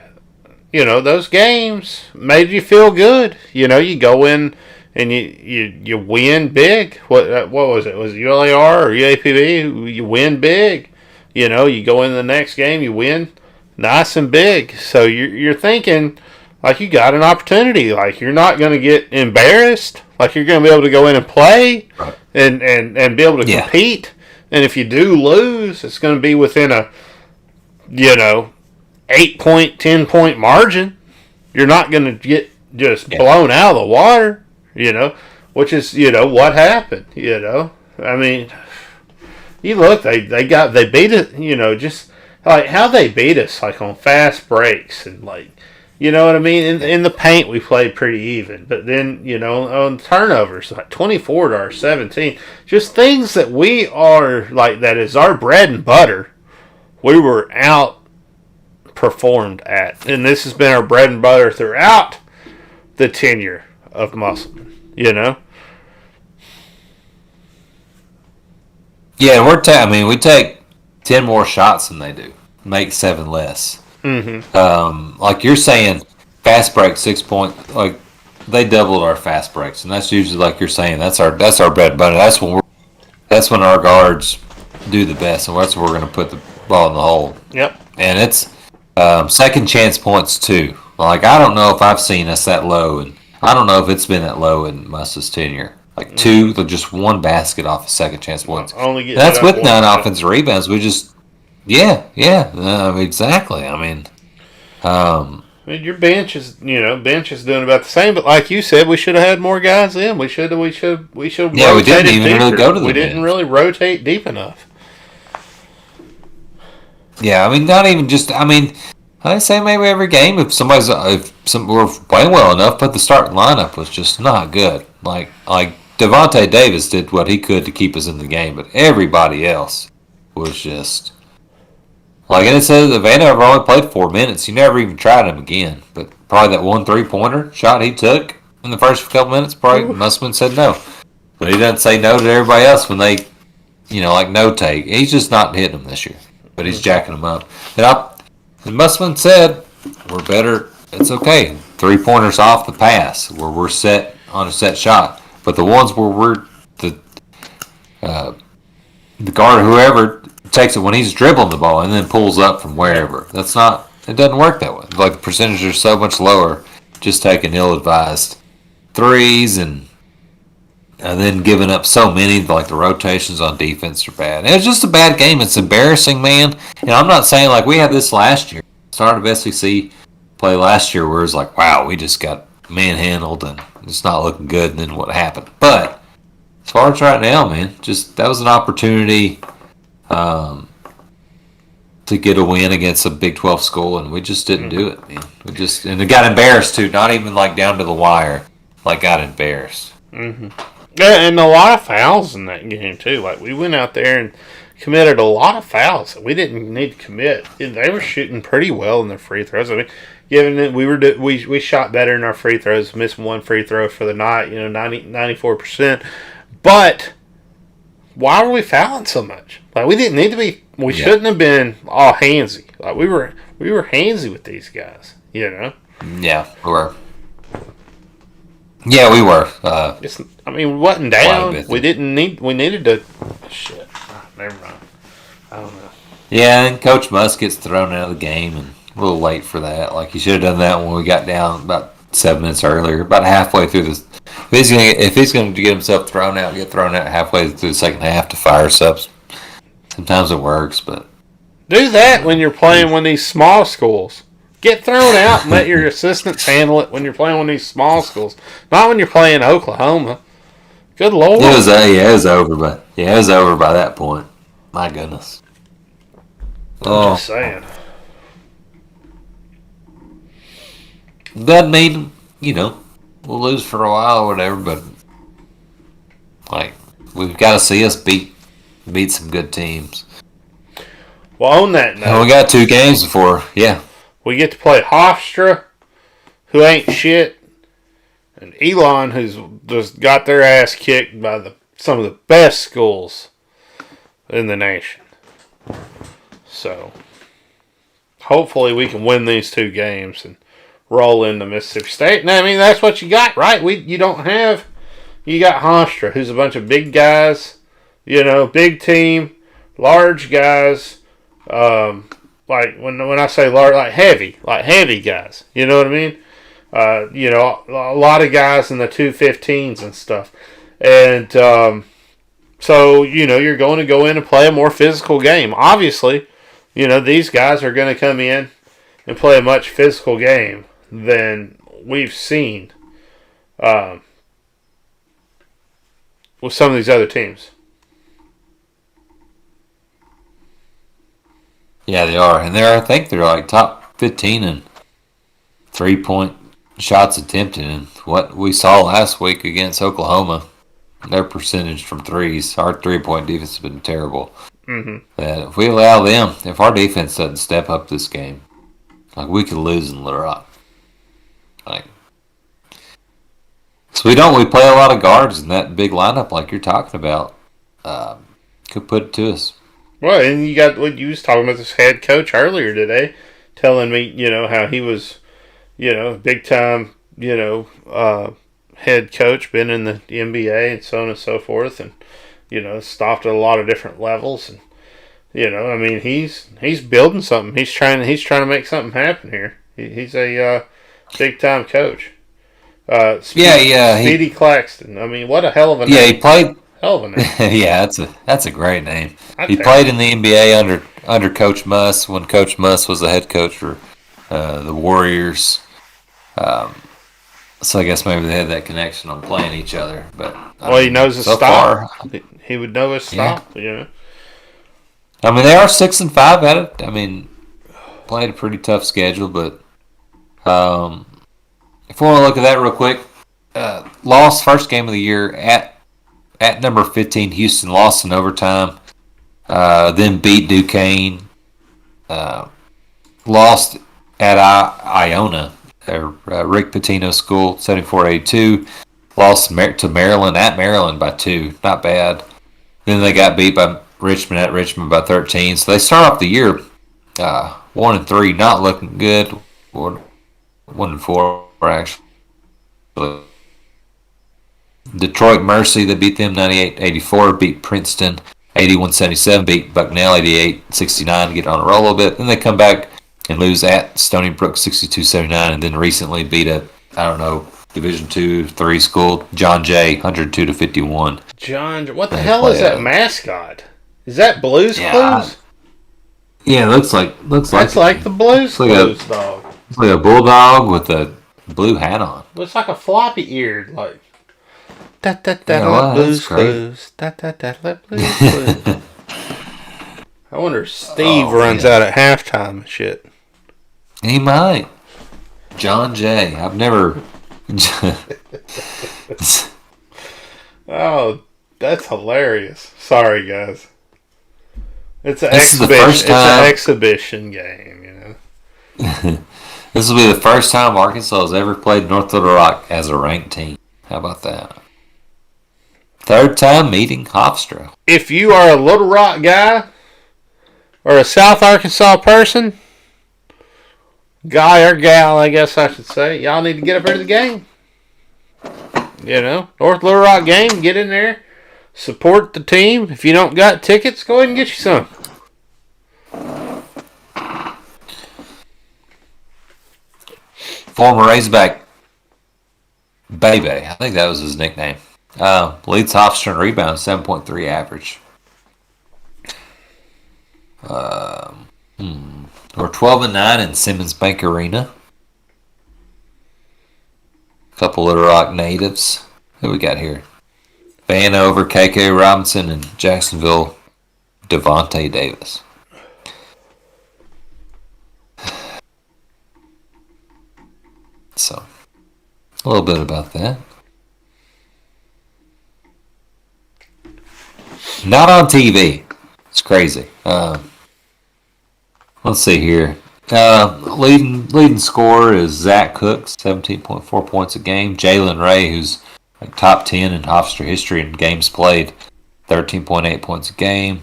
those games made you feel good. You go in and you win big. What was it? Was it ULAR or UAPB? You win big. You go in the next game, you win nice and big. So you're thinking like you got an opportunity. Like you're not going to get embarrassed. Like you're going to be able to go in and play and be able to compete. And if you do lose, it's going to be within a 8-point, 10-point margin. You're not going to get just Yeah. blown out of the water, which is, what happened, I mean, you look, they beat it, just like how they beat us, like on fast breaks and like, you know what I mean? In the paint, we played pretty even. But then, on turnovers, like 24 to our 17, just things that we are, like, that is our bread and butter, we were outperformed at. And this has been our bread and butter throughout the tenure of Musselman, Yeah, we take 10 more shots than they do, make 7 less. Mm-hmm. Like you're saying, fast break 6 point, like they doubled our fast breaks, and that's usually, like you're saying, that's our bread and butter. That's when our guards do the best, and that's where we're going to put the ball in the hole. Yep. And it's second chance points too. Like I don't know if I've seen us that low, and I don't know if it's been that low in Musta's tenure. Like just one basket off of second chance points. Only that's with 9 offensive rebounds. We just exactly. I mean, your bench is doing about the same. But like you said, we should have had more guys in. We should. Yeah, we didn't even really go to the. We didn't really rotate deep enough. Yeah, I mean, not even just. I mean, I say maybe every game if we're playing well enough, but the starting lineup was just not good. Like Devontae Davis did what he could to keep us in the game, but everybody else was just. Like, and it says that Vanover only played 4 minutes. He never even tried him again. But probably that 1 3-pointer shot he took in the first couple minutes, probably Musselman said no. But he doesn't say no to everybody else when they, like no take. He's just not hitting them this year. But he's jacking them up. And Musselman said, we're better. It's okay. 3-pointers off the pass where we're set on a set shot. But the ones where we're the guard, whoever takes it when he's dribbling the ball and then pulls up from wherever. It doesn't work that way. Like the percentages are so much lower, just taking ill-advised threes and then giving up so many, like the rotations on defense are bad. And it's just a bad game. It's embarrassing, man. And I'm not saying like we had this last year. Start of SEC play last year where it was like, wow, we just got manhandled and it's not looking good and then what happened. But as far as right now, man, just that was an opportunity to get a win against a Big 12 school, and we just didn't do it, man. And it got embarrassed too. Not even like down to the wire, like got embarrassed. Mm-hmm. Yeah, and a lot of fouls in that game too. Like we went out there and committed a lot of fouls that we didn't need to commit. They were shooting pretty well in their free throws. I mean, given that we shot better in our free throws, missed 1 free throw for the night, 94%. But why were we fouling so much? Like we didn't need to be. We shouldn't have been all handsy. Like we were handsy with these guys. Yeah, we were. Yeah, we were. We wasn't down. We didn't need. We needed to. Shit. Never mind. I don't know. Yeah, and Coach Musk gets thrown out of the game, and a little late for that. Like he should have done that when we got down about 7 minutes earlier, about halfway through this. If he's going to get himself get thrown out halfway through the second half to fire subs. Sometimes it works, but do that when you're playing one of these small schools. Get thrown out and let your assistants handle it when you're playing one of these small schools. Not when you're playing Oklahoma. Good Lord. It was over, but it was over by that point. My goodness. I'm just saying. Doesn't mean we'll lose for a while or whatever, but like we've got to see us beat some good teams. Well, on that note, and we got 2 games before, we get to play Hofstra, who ain't shit, and Elon, who's just got their ass kicked by some of the best schools in the nation. So, hopefully we can win these 2 games and roll into Mississippi State. And I mean, that's what you got, right? You got Hofstra, who's a bunch of big guys, big team, large guys, like when I say large, like heavy guys. You know what I mean? A lot of guys in the 215s and stuff. And so, you're going to go in and play a more physical game. Obviously, these guys are going to come in and play a much physical game than we've seen with some of these other teams. Yeah, they are. And I think they're like top 15 in 3-point shots attempted. And what we saw last week against Oklahoma, their percentage from threes, our 3-point defense has been terrible. Mm-hmm. That if we allow them, if our defense doesn't step up this game, like we could lose in Little Rock. Like, so we play a lot of guards in that big lineup like you're talking about. Could put it to us. Well, and you got what you was talking about this head coach earlier today, telling me, how he was, big time, head coach, been in the NBA and so on and so forth, and stopped at a lot of different levels, and I mean he's building something. He's trying to make something happen here. He's a big time coach. Speedy Claxton. I mean, what a hell of a name. Yeah, he played. Hell of a name. Yeah, that's a great name. He played in the NBA under Coach Muss when Coach Muss was the head coach for the Warriors. So I guess maybe they had that connection on playing each other. But he knows his style. He would know his style. Yeah. I mean, they are 6-5 at it. I mean, played a pretty tough schedule, but if we want to look at that real quick, lost first game of the year at number 15, Houston, lost in overtime. Then beat Duquesne. Lost at Iona, Rick Pitino's school, 74-82. Lost to Maryland at Maryland by 2. Not bad. Then they got beat by Richmond at Richmond by 13. So they start off the year 1-3, not looking good. 1-4 actually. Detroit Mercy, they beat them 98-84, beat Princeton 81-77, beat Bucknell 88-69 to get on a roll a little bit. Then they come back and lose at Stony Brook 62-79, and then recently beat Division II, 3 school, John Jay, 102-51. John, what the hell is that mascot? Is that Blues Clues? Yeah, it looks like that's like the Blues Clues dog. It's like a bulldog with a blue hat on. Looks like a floppy eared, like. Blues Clues. Blues Clues. I wonder if Steve runs out at halftime and shit. He might. John Jay. I've never. Oh, that's hilarious. Sorry, guys. It's an This exhibition. is the first time. It's an exhibition game, This will be the first time Arkansas has ever played North Little Rock as a ranked team. How about that? Third time meeting Hofstra. If you are a Little Rock guy or a South Arkansas person, guy or gal, I guess I should say, y'all need to get up here to the game. North Little Rock game, get in there, support the team. If you don't got tickets, go ahead and get you some. Former Razorback Baby, I think that was his nickname. Leads Hofstra in rebounds, 7.3 average. We're 12-9 in Simmons Bank Arena. A couple Little Rock natives. Who we got here? Vanover, KK Robinson, and Jacksonville, Devontae Davis. So, a little bit about that. Not on TV. It's crazy. Let's see here. Leading scorer is Zach Cooks, 17.4 points a game. Jalen Ray, who's like top 10 in Hofstra history in games played, 13.8 points a game.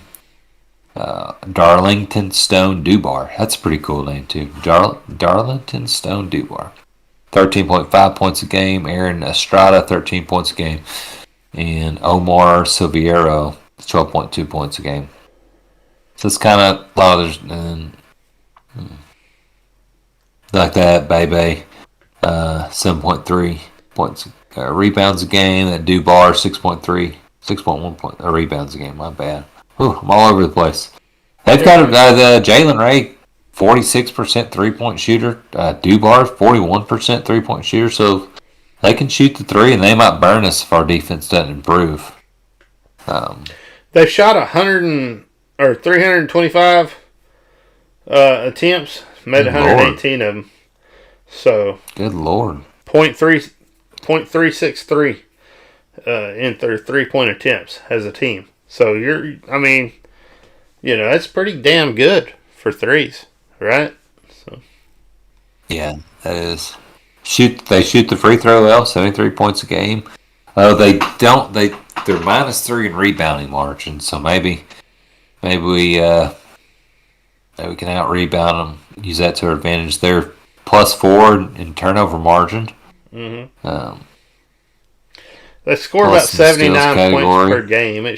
Darlington Stone Dubar. That's a pretty cool name, too. Darlington Stone Dubar. 13.5 points a game. Aaron Estrada, 13 points a game. And Omar Silviero, 12.2 points a game. So it's kind of a lot of like that. Bebe, 7.3 points, rebounds a game. That Dubar, 6.1 rebounds a game. My bad. Ooh, I'm all over the place. They've got Jalen Ray, 46% 3-point shooter. Dubar, 41% 3-point shooter. So they can shoot the three, and they might burn us if our defense doesn't improve. They shot 325 attempts, made 118 of them. So good Lord, .363 in their 3-point attempts as a team. So that's pretty damn good for threes, right? So yeah, that is. They shoot the free throw well, 73 points a game. They don't. They're -3 in rebounding margin. So maybe we can out rebound them. Use that to our advantage. They're +4 in turnover margin. Mm-hmm. They score about 79 points per game. We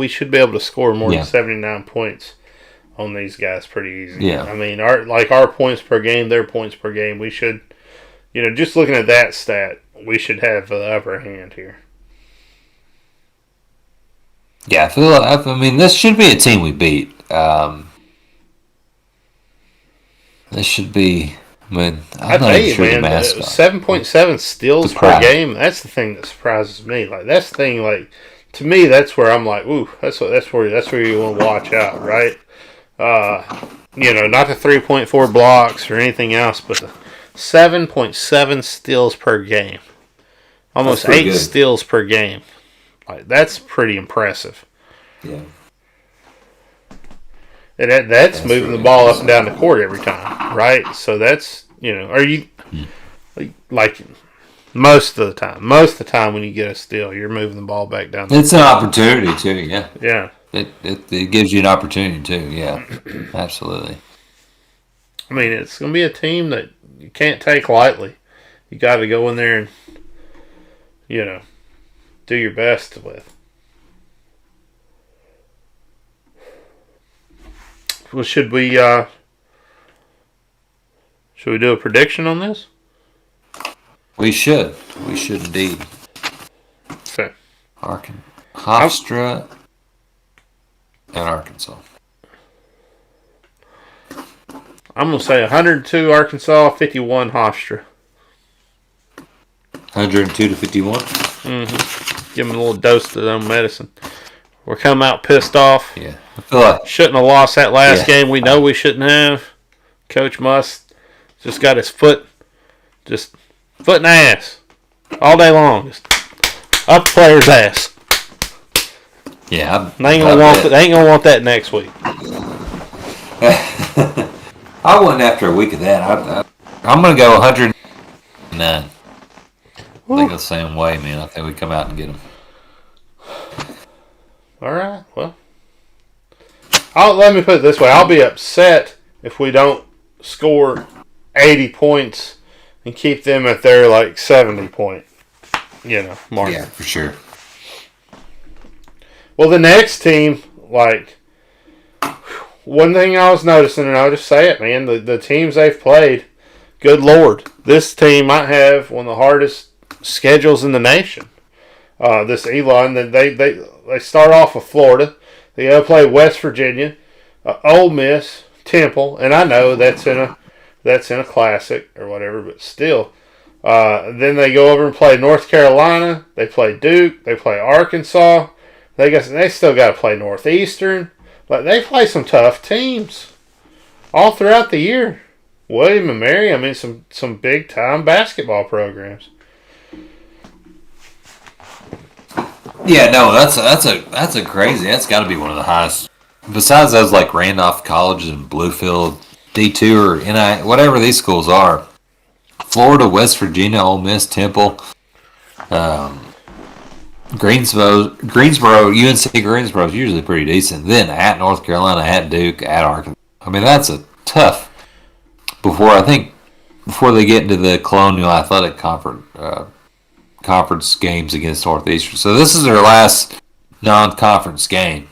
should be able to score more than 79 points on these guys pretty easy. Yeah. I mean, our points per game, their points per game, we should, just looking at that stat, we should have the upper hand here. Yeah, this should be a team we beat. This should be. I'm not even sure the mascot. 7.7 steals per game. That's the thing that surprises me. Like that's the thing. Like to me, that's where I'm like, ooh, that's where you want to watch out, right? Not the 3.4 blocks or anything else, but the 7.7 steals per game, almost 8 steals per game. Like that's pretty impressive. Yeah. And that's moving the ball up and down the court every time, right? So that's, are you, like, most of the time when you get a steal, you're moving the ball back down the court. It's an opportunity, too, yeah. Yeah. It gives you an opportunity, too, yeah. Absolutely. I mean, it's going to be a team that you can't take lightly. You got to go in there and, do your best with. Well, should we do a prediction on this? We should. We should indeed. Okay. Hofstra and Arkansas. I'm going to say 102 Arkansas, 51 Hofstra. 102 to 51? Mm-hmm. Give them a little dose of their own medicine. We're coming out pissed off. Yeah. I feel like shouldn't have lost that last game. We know we shouldn't have. Coach Must just got his foot in the ass all day long. Just up the player's ass. Yeah. They ain't gonna want that next week. I wouldn't after a week of that. I'm gonna go 109. I think the same way, man. I think we come out and get them. All right. Well, let me put it this way. I'll be upset if we don't score 80 points and keep them at their 70-point, mark. Yeah, for sure. Well, the next team, one thing I was noticing, and I'll just say it, man, the teams they've played, good Lord, this team might have one of the hardest schedules in the nation. This Elon, they start off with Florida. They go play West Virginia, Ole Miss, Temple, and I know that's in a classic or whatever, but still. Then they go over and play North Carolina. They play Duke. They play Arkansas. They still got to play Northeastern. But they play some tough teams all throughout the year. William and Mary, I mean, some big time basketball programs. Yeah, no, that's a crazy. That's got to be one of the highest. Besides those Randolph colleges and Bluefield, D2 or NI, whatever these schools are. Florida, West Virginia, Ole Miss, Temple, Greensboro, UNC Greensboro is usually pretty decent. Then at North Carolina, at Duke, at Arkansas. I mean, that's a tough. Before they get into the Colonial Athletic Conference games against Northeastern. So this is their last non-conference game.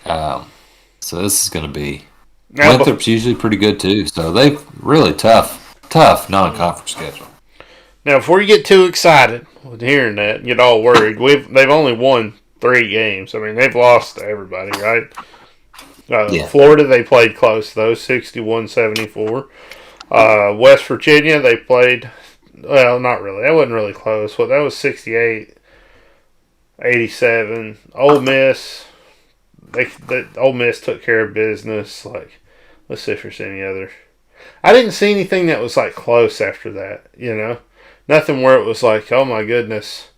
So this is going to be. Winthrop's usually pretty good too. So they've really tough non-conference schedule. Now, before you get too excited with hearing that and get all worried, they've only won 3 games. I mean, they've lost to everybody, right? Yeah. Florida, they played close, though, 61-74. West Virginia, they played, well, not really. That wasn't really close. Well, that was 68-87. Ole Miss, Ole Miss took care of business. Like, let's see if there's any other. I didn't see anything that was, like, close after that, Nothing where it was like, oh, my goodness,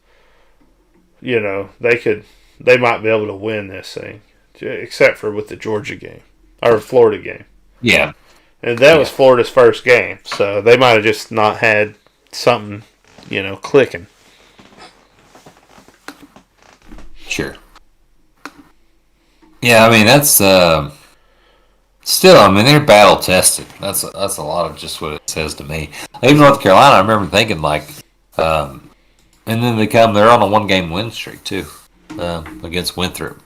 they might be able to win this thing. Except for with the Georgia game. Or Florida game. Yeah. And that was Florida's first game. So they might have just not had something, clicking. Sure. Yeah, I mean, that's still, I mean, they're battle tested. That's a lot of just what it says to me. Even North Carolina, I remember thinking, like, and then they're on a 1-game win streak, too, against Winthrop.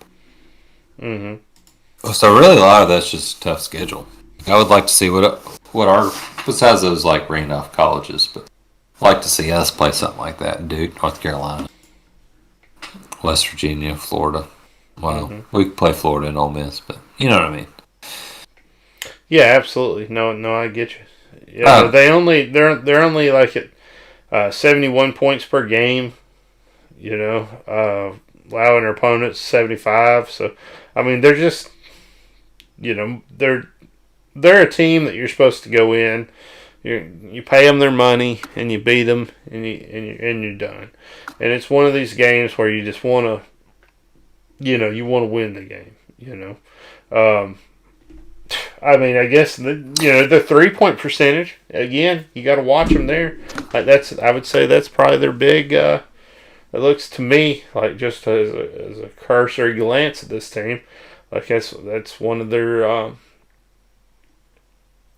Mm-hmm. So really, a lot of that's just a tough schedule. I would like to see what our, besides those like Randolph colleges, but I'd like to see us play something like that in Duke, North Carolina, West Virginia, Florida. Well, we could play Florida and Ole Miss, but you know what I mean. Yeah, absolutely. No, I get you. Yeah, they're only like at 71 points per game. Allowing their opponents 75. So, I mean, they're just, they're a team that you're supposed to go in. You pay them their money and you beat them and you're done. And it's one of these games where you just want to, you want to win the game. I mean, I guess the 3-point percentage again. You got to watch them there. Like I would say that's probably their big. It looks to me like just as a cursory glance at this team, like that's one of their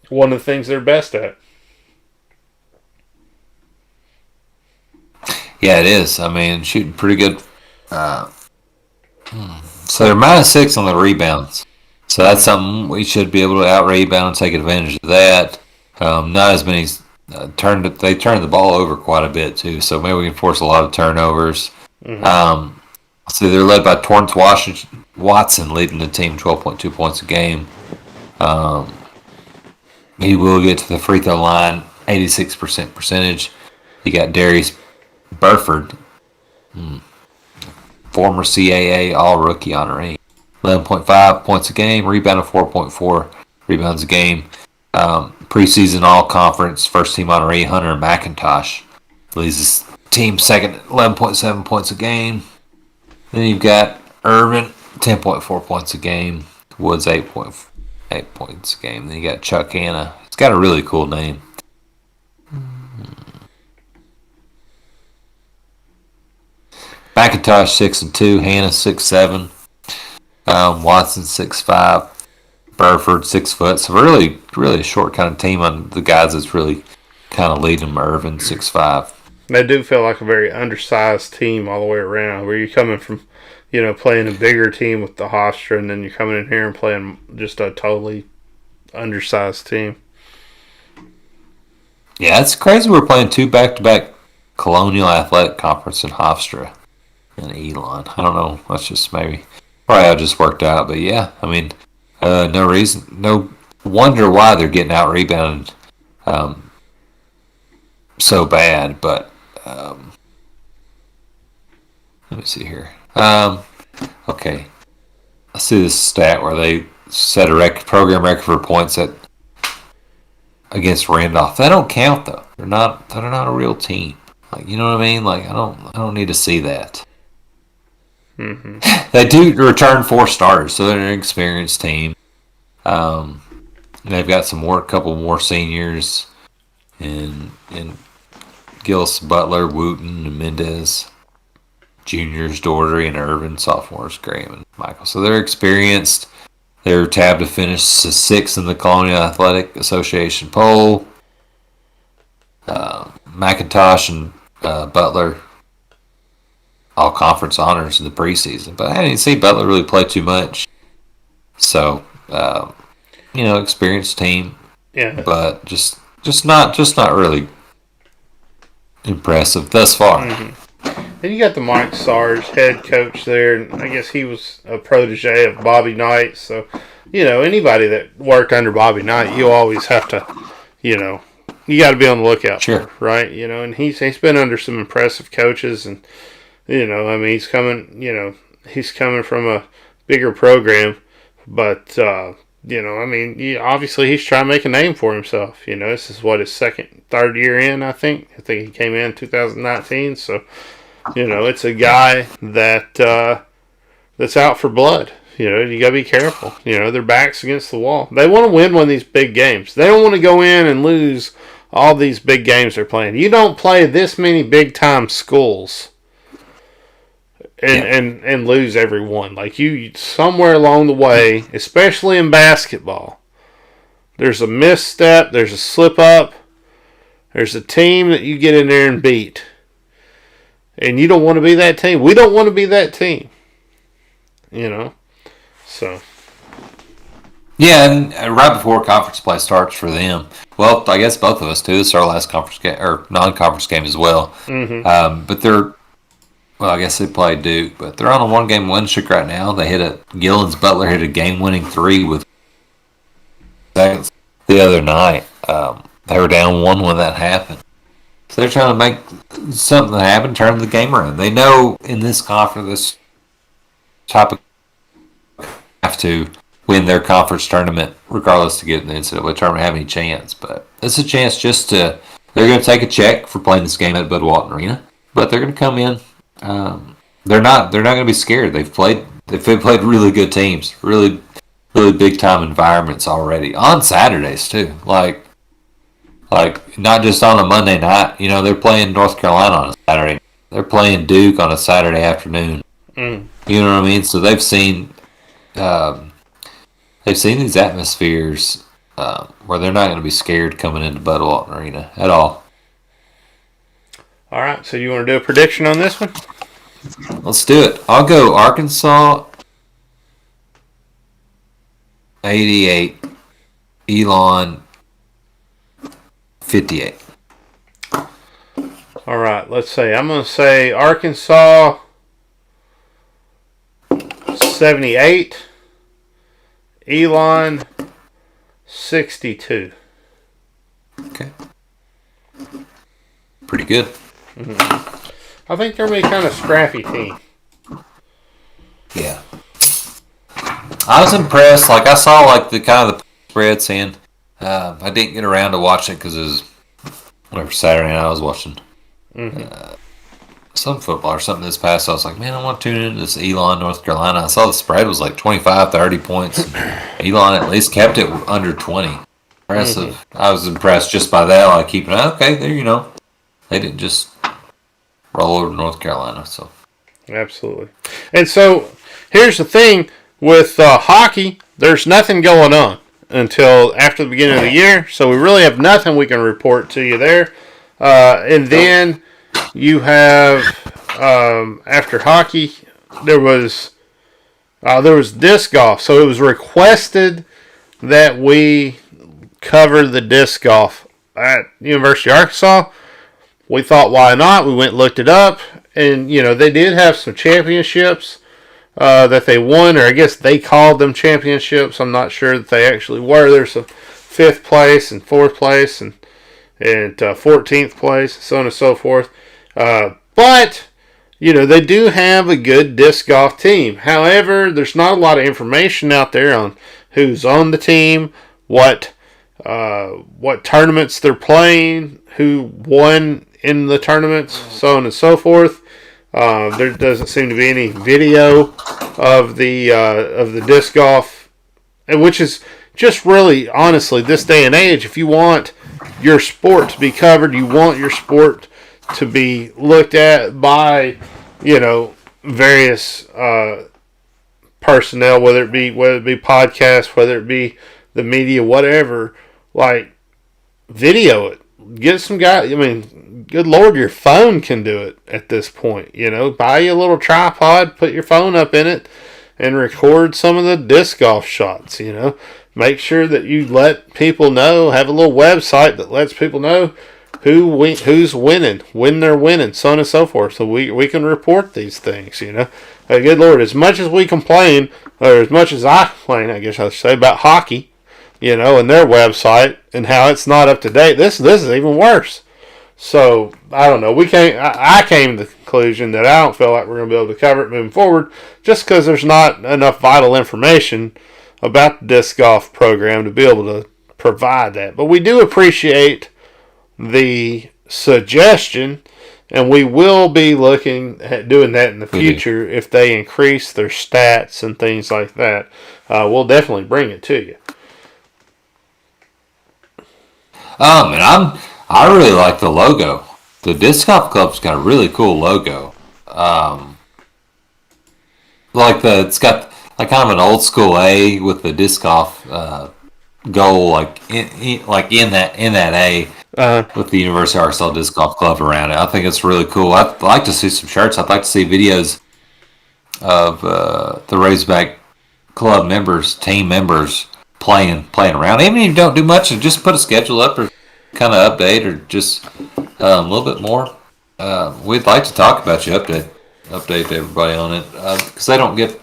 one of the things they're best at. Yeah, it is. I mean, shooting pretty good. So they're -6 on the rebounds. So that's something we should be able to out-rebound and take advantage of that. Not as many. They turned the ball over quite a bit too, so maybe we can force a lot of turnovers. So they're led by Torrance Watson, leading the team 12.2 points a game. He will get to the free throw line, 86% percentage. You got Darius Burford, former CAA All-Rookie honoree, 11.5 points a game, rebound of 4.4 rebounds a game. Preseason All-Conference first team honoree Hunter McIntosh leads his team second at 11.7 points a game. Then you've got Irvin, 10.4 points a game. Woods, 8.8 points a game. Then you got Chuck Hanna. It's got a really cool name. McIntosh 6'2", Hanna 6'7", Watson 6'5", Burford 6 foot. So really, really a short kind of team on the guys that's really kind of leading them. Irvin 6'5". They do feel like a very undersized team all the way around. Where you're coming from, playing a bigger team with the Hofstra, and then you're coming in here and playing just a totally undersized team. Yeah, it's crazy. We're playing 2 back-to-back Colonial Athletic Conference in Hofstra and Elon. I don't know. That's just maybe probably how it just worked out. But yeah, I mean, no wonder why they're getting out rebounded so bad. But let me see here. Okay, I see this stat where they set a program record for points against Randolph. They don't count though. They're not a real team. Like, you know what I mean? Like, I don't need to see that. Mm-hmm. They do return 4 starters, so they're an experienced team. They've got a couple more seniors in Gillis, Butler, Wooten, and Mendez. Juniors, Daugherty, and Irvin. Sophomores, Graham and Michael. So they're experienced. They're tabbed to finish 6th in the Colonial Athletic Association poll. McIntosh and Butler, all conference honors in the preseason. But I didn't see Butler really play too much. So, experienced team. Yeah. But just not really impressive thus far. Mm-hmm. Then you got the Mike Sars head coach there, and I guess he was a protege of Bobby Knight, so anybody that worked under Bobby Knight, you always have to, you got to be on the lookout Sure. for, right? And he's been under some impressive coaches, and he's coming from a bigger program, but obviously he's trying to make a name for himself. This is what his third year in, I think. I think he came in 2019, so it's a guy that that's out for blood. You got to be careful. Their back's against the wall. They want to win one of these big games. They don't want to go in and lose all these big games they're playing. You don't play this many big-time schools and lose every one. Like, you somewhere along the way, especially in basketball, there's a misstep, there's a slip-up, there's a team that you get in there and beat. And you don't want to be that team. We don't want to be that team. So. Yeah, and right before conference play starts for them, well, I guess both of us too. It's our last conference game or non-conference game as well. Mm-hmm. But I guess they played Duke, but they're on a one-game win streak right now. Gillen's Butler hit a game-winning three with seconds the other night. They were down 1 when that happened. So they're trying to make something happen, turn the game around. They know in this conference, this type of have to win their conference tournament regardless to get in the NCAA tournament, have any chance. But it's a chance they're going to take a check for playing this game at Bud Walton Arena, but they're going to come in. They're not going to be scared. They've played really good teams, really, really big time environments already on Saturdays too. Like not just on a Monday night. They're playing North Carolina on a Saturday. They're playing Duke on a Saturday afternoon. Mm. You know what I mean? So they've seen these atmospheres where they're not going to be scared coming into Bud Walton Arena at all. All right, so you want to do a prediction on this one? Let's do it. I'll go Arkansas 88, Elon 58. All right, let's say I'm going to say Arkansas 78, Elon 62. Okay. Pretty good. Mm-hmm. I think they're going to be kind of scrappy team. Yeah. I was impressed. I saw the kind of the spread saying I didn't get around to watching it because it was whatever Saturday night I was watching some football or something this past. So I was like, man, I want to tune into this Elon, North Carolina. I saw the spread was 25, 30 points. Elon at least kept it under 20. Impressive. Mm-hmm. I was impressed just by that. Keeping it. Okay, there they didn't just roll over to North Carolina. So absolutely. And so here's the thing with hockey. There's nothing going on until after the beginning of the year, so we really have nothing we can report to you there. And then you have after hockey, there was disc golf. So it was requested that we cover the disc golf at University of Arkansas. We thought, why not? We went and looked it up, and they did have some championships that they won, or I guess they called them championships. I'm not sure that they actually were. There's a 5th place and 4th place and 14th place, so on and so forth. But they do have a good disc golf team. However, there's not a lot of information out there on who's on the team, what tournaments they're playing, who won in the tournaments, so on and so forth. There doesn't seem to be any video of the disc golf, which is just really, honestly, this day and age, if you want your sport to be covered, you want your sport to be looked at by, various personnel, whether it be podcasts, whether it be the media, whatever, video it. Get some guy. Good Lord, your phone can do it at this point. Buy you a little tripod, put your phone up in it, and record some of the disc golf shots. Make sure that you let people know. Have a little website that lets people know who's winning, when they're winning, so on and so forth. So we can report these things. good Lord, as much as we complain, or as much as I complain, I guess I should say, about hockey, and their website and how it's not up to date, this is even worse. So, I don't know. I came to the conclusion that I don't feel like we're going to be able to cover it moving forward just because there's not enough vital information about the disc golf program to be able to provide that. But we do appreciate the suggestion, and we will be looking at doing that in the future if they increase their stats and things like that. We'll definitely bring it to you. And I really like the logo. The Disc Golf Club's got a really cool logo. It's got like kind of an old school A with the disc golf goal, like in that A with the University of Arkansas Disc Golf Club around it. I think it's really cool. I'd like to see some shirts. I'd like to see videos of the Razorback Club members, team members playing around. Even if you don't do much, and just put a schedule up or kind of update or just a little bit more. We'd like to talk about you, update everybody on it because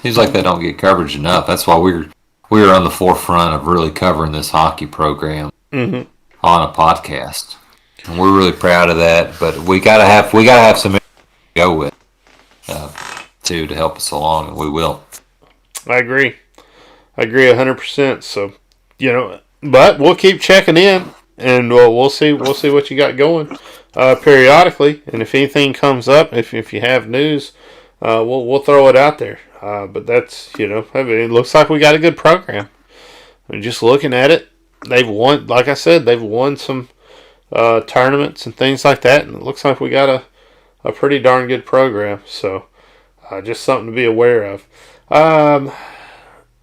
seems like they don't get coverage enough. That's why we're on the forefront of really covering this hockey program on a podcast, and we're really proud of that. But we gotta have some to go with to help us along, and we will. I agree 100%. So but we'll keep checking in, and we'll see what you got going periodically, and if anything comes up, if you have news, we'll throw it out there. But that's it looks like we got a good program. And just looking at it, they've won. Like I said, they've won some tournaments and things like that, and it looks like we got a pretty darn good program. So just something to be aware of.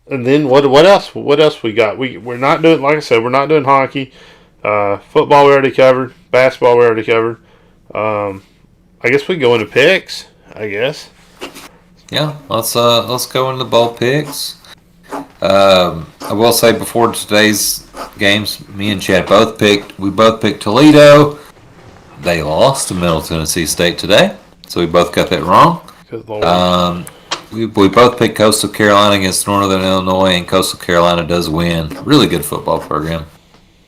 And then what else? What else we got? We're not doing, like I said, we're not doing hockey. Football we already covered. Basketball we already covered. I guess we go into picks. I guess. Yeah, let's go into bowl picks. I will say before today's games, me and Chad both picked Toledo. They lost to Middle Tennessee State today, so we both got that wrong. Good Lord. We both picked Coastal Carolina against Northern Illinois, and Coastal Carolina does win. Really good football program.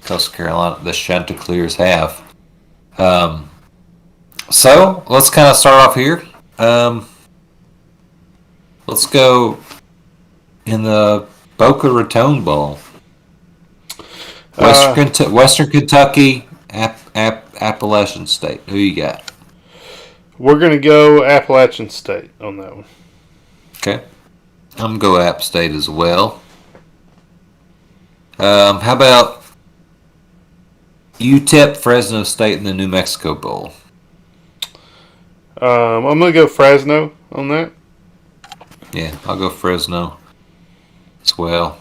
Coastal Carolina, the Chanticleers have. So let's kind of start off here. Let's go in the Boca Raton Bowl. Western Kentucky, Appalachian State. Who you got? We're going to go Appalachian State on that one. Okay. I'm going to go App State as well. How about UTEP, Fresno State in the New Mexico Bowl? I'm going to go Fresno on that. Yeah, I'll go Fresno as well.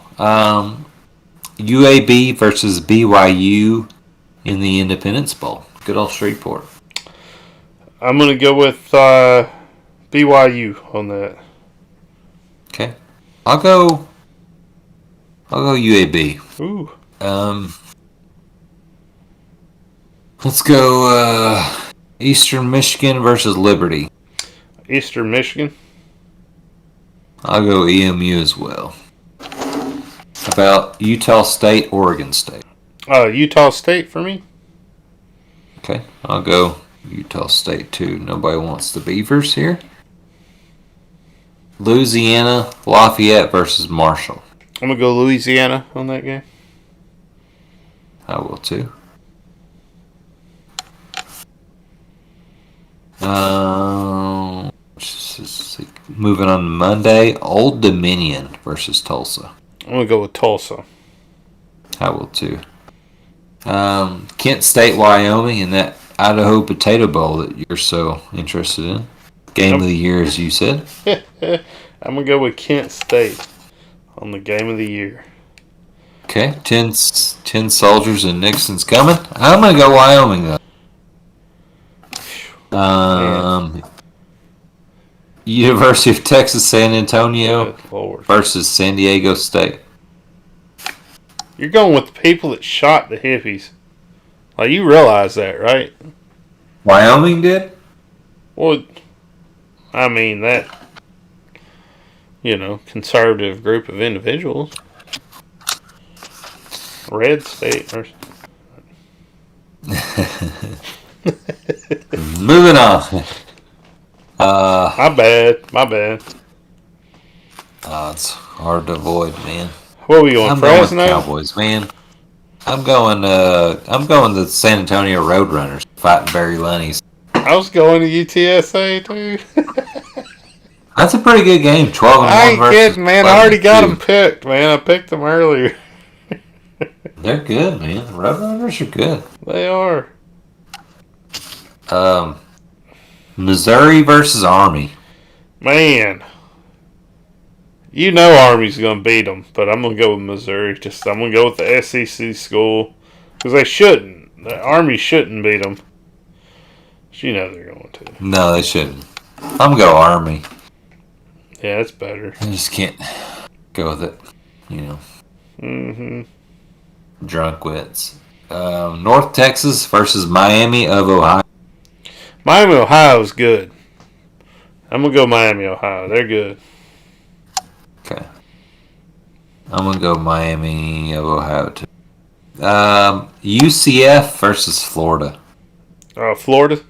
UAB versus BYU in the Independence Bowl. Good old Shreveport. I'm going to go with BYU on that. Okay. I'll go UAB. Ooh. Let's go Eastern Michigan versus Liberty. Eastern Michigan. I'll go EMU as well. How about Utah State, Oregon State? Utah State for me. Okay, I'll go Utah State too. Nobody wants the Beavers here. Louisiana, Lafayette versus Marshall. I'm going to go Louisiana on that game. I will too. Moving on to Monday, Old Dominion versus Tulsa. I'm going to go with Tulsa. I will too. Kent State, Wyoming, and that Idaho Potato Bowl that you're so interested in. Game of the year, as you said. I'm going to go with Kent State on the game of the year. Okay, 10 soldiers and Nixon's coming. I'm going to go Wyoming, though. University of Texas San Antonio versus San Diego State. You're going with the people that shot the hippies. Like, you realize that, right? Wyoming did? Well, I mean, conservative group of individuals. Red state. Moving on. My bad. It's hard to avoid, man. What are we going, I'm Fresno? going with Cowboys, man. I'm going the San Antonio Roadrunners fighting Barry Lunny's. I was going to UTSA too. That's a pretty good game. 12-1 I ain't versus kidding, man. I already got them picked, man. I picked them earlier. They're good, man. The Roadrunners are good. They are. Missouri versus Army. Man. Army's going to beat them, but I'm going to go with Missouri. I'm going to go with the SEC school. Because they shouldn't. The Army shouldn't beat them. But they're going to. No, they shouldn't. I'm going to go Army. Yeah, it's better. I just can't go with it. Mm-hmm. Drunk wits. North Texas versus Miami of Ohio. Miami, Ohio is good. I'm going to go Miami, Ohio. They're good. Okay. I'm going to go Miami of Ohio, too. UCF versus Florida. Florida.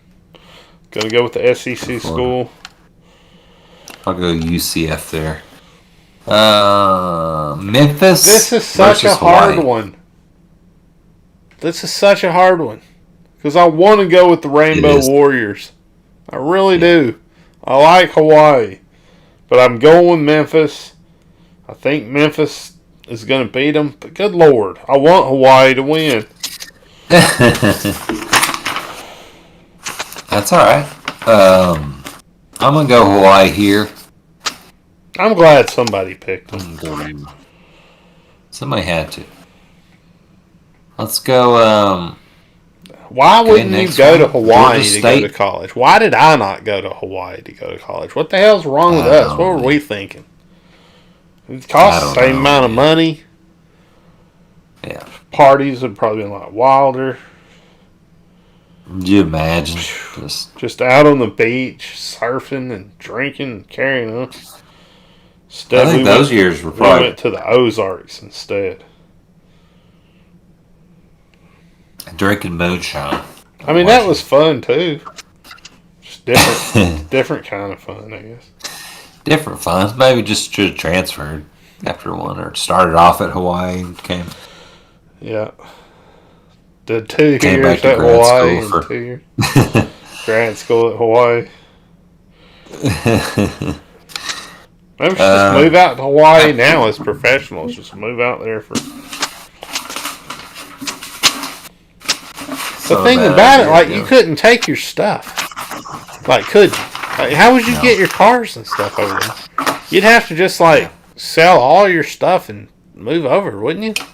Going to go with the SEC school. I'll go UCF there. Memphis. This is such a hard one. This is such a hard one. Because I want to go with the Rainbow Warriors. I really do. I like Hawaii. But I'm going with Memphis. I think Memphis is going to beat them. But good Lord. I want Hawaii to win. That's all right. I'm going to go Hawaii here. I'm glad somebody picked them. Somebody had to. Let's go. Why wouldn't you go to Hawaii to go to State. college? Why did I not go to Hawaii to go to college? What the hell's wrong with us? What were we thinking? It costs the same amount of money. Yeah. Parties would probably be a lot wilder. Could you imagine? Just out on the beach, surfing and drinking and carrying on. I think those years were probably... We went to the Ozarks instead. Drinking moonshine. I mean, that was fun too. Just different kind of fun, I guess. Different fun. Maybe just should have transferred after one, or started off at Hawaii and came. Yeah. Did 2 Came years back to at grad Hawaii school and 2 years. Grad school at Hawaii. Maybe we should just move out to Hawaii now as professionals. Just move out there for... The thing about it, like, you couldn't take your stuff. Like, could you? Like, how would you get your cars and stuff over there? You'd have to just, like, sell all your stuff and move over, wouldn't you?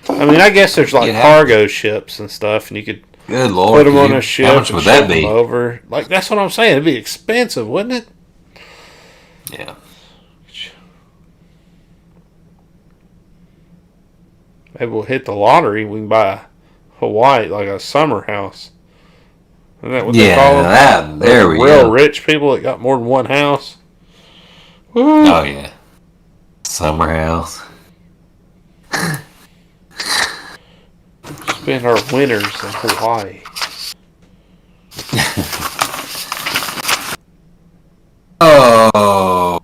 I mean, I guess there's, like, cargo ships and stuff, and you could Good Lord, put them on a ship how much and would ship that be? them over. Like, that's what I'm saying. It'd be expensive, wouldn't it? Yeah. Maybe we'll hit the lottery. We can buy Hawaii, like a summer house. Isn't that what they call them? There we go. Real rich people that got more than one house. Woo. Oh, yeah. Summer house. Spend our winters in Hawaii. Oh.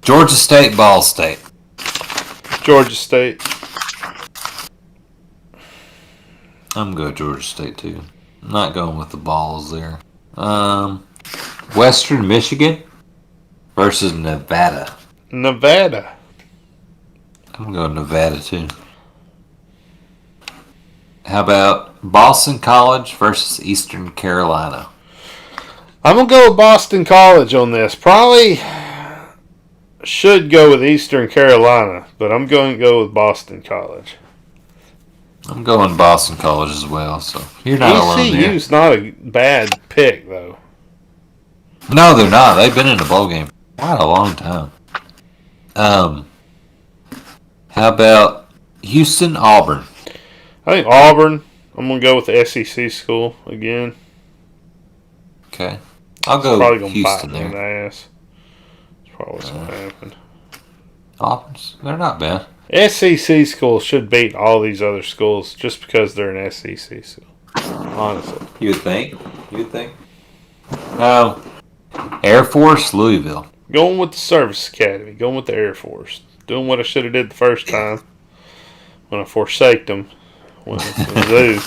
Georgia State, Ball State. Georgia State. I'm going Georgia State, too. I'm not going with the balls there. Western Michigan versus Nevada. Nevada. I'm going Nevada, too. How about Boston College versus Eastern Carolina? I'm going to go with Boston College on this. Probably should go with Eastern Carolina, but I'm going to go with Boston College. I'm going Boston College as well, so you're not alone there. ECU's not a bad pick, though. No, they're not. They've been in the bowl game for quite a long time. How about Houston, Auburn? I think Auburn. I'm going to go with the SEC school again. Okay. I'll go probably gonna Houston bite there. in the ass. That's probably what's going to happen. Offense, they're not bad. SEC schools should beat all these other schools just because they're an SEC school. Honestly. You would think. Air Force, Louisville. Going with the Service Academy. Going with the Air Force. Doing what I should have did the first time when I forsaked them. When Mizzou.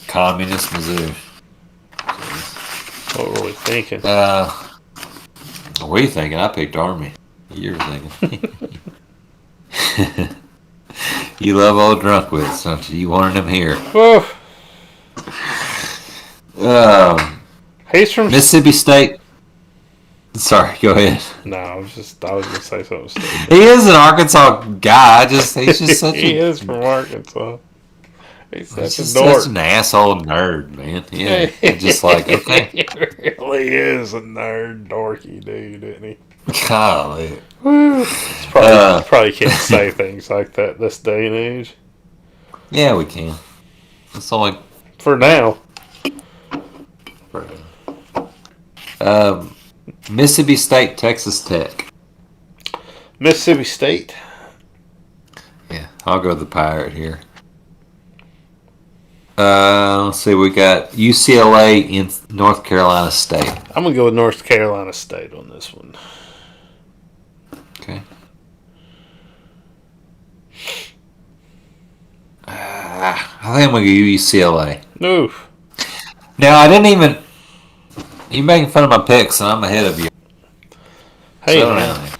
Communist Mizzou. What were we thinking? What were you thinking? I picked Army. You were thinking. You love old Drunkwitz, don't you? You wanted him here. He's from Mississippi State. Sorry, go ahead. No, I was going to say something stupid. He is an Arkansas guy. He's just such He is from Arkansas. He's just such a dork. such an asshole nerd, man. Yeah, just like, okay. He really is a nerd, dorky dude, isn't he? Golly. Probably can't say things like that this day and age. Yeah, we can. It's only for now. Mississippi State, Texas Tech. Mississippi State. Yeah, I'll go with the Pirate here. Let's see, we got UCLA in North Carolina State. I'm going to go with North Carolina State on this one. Okay. I think I'm going to go UCLA. No. Now, I didn't even... You're making fun of my picks, and I'm ahead of you. Hey, man.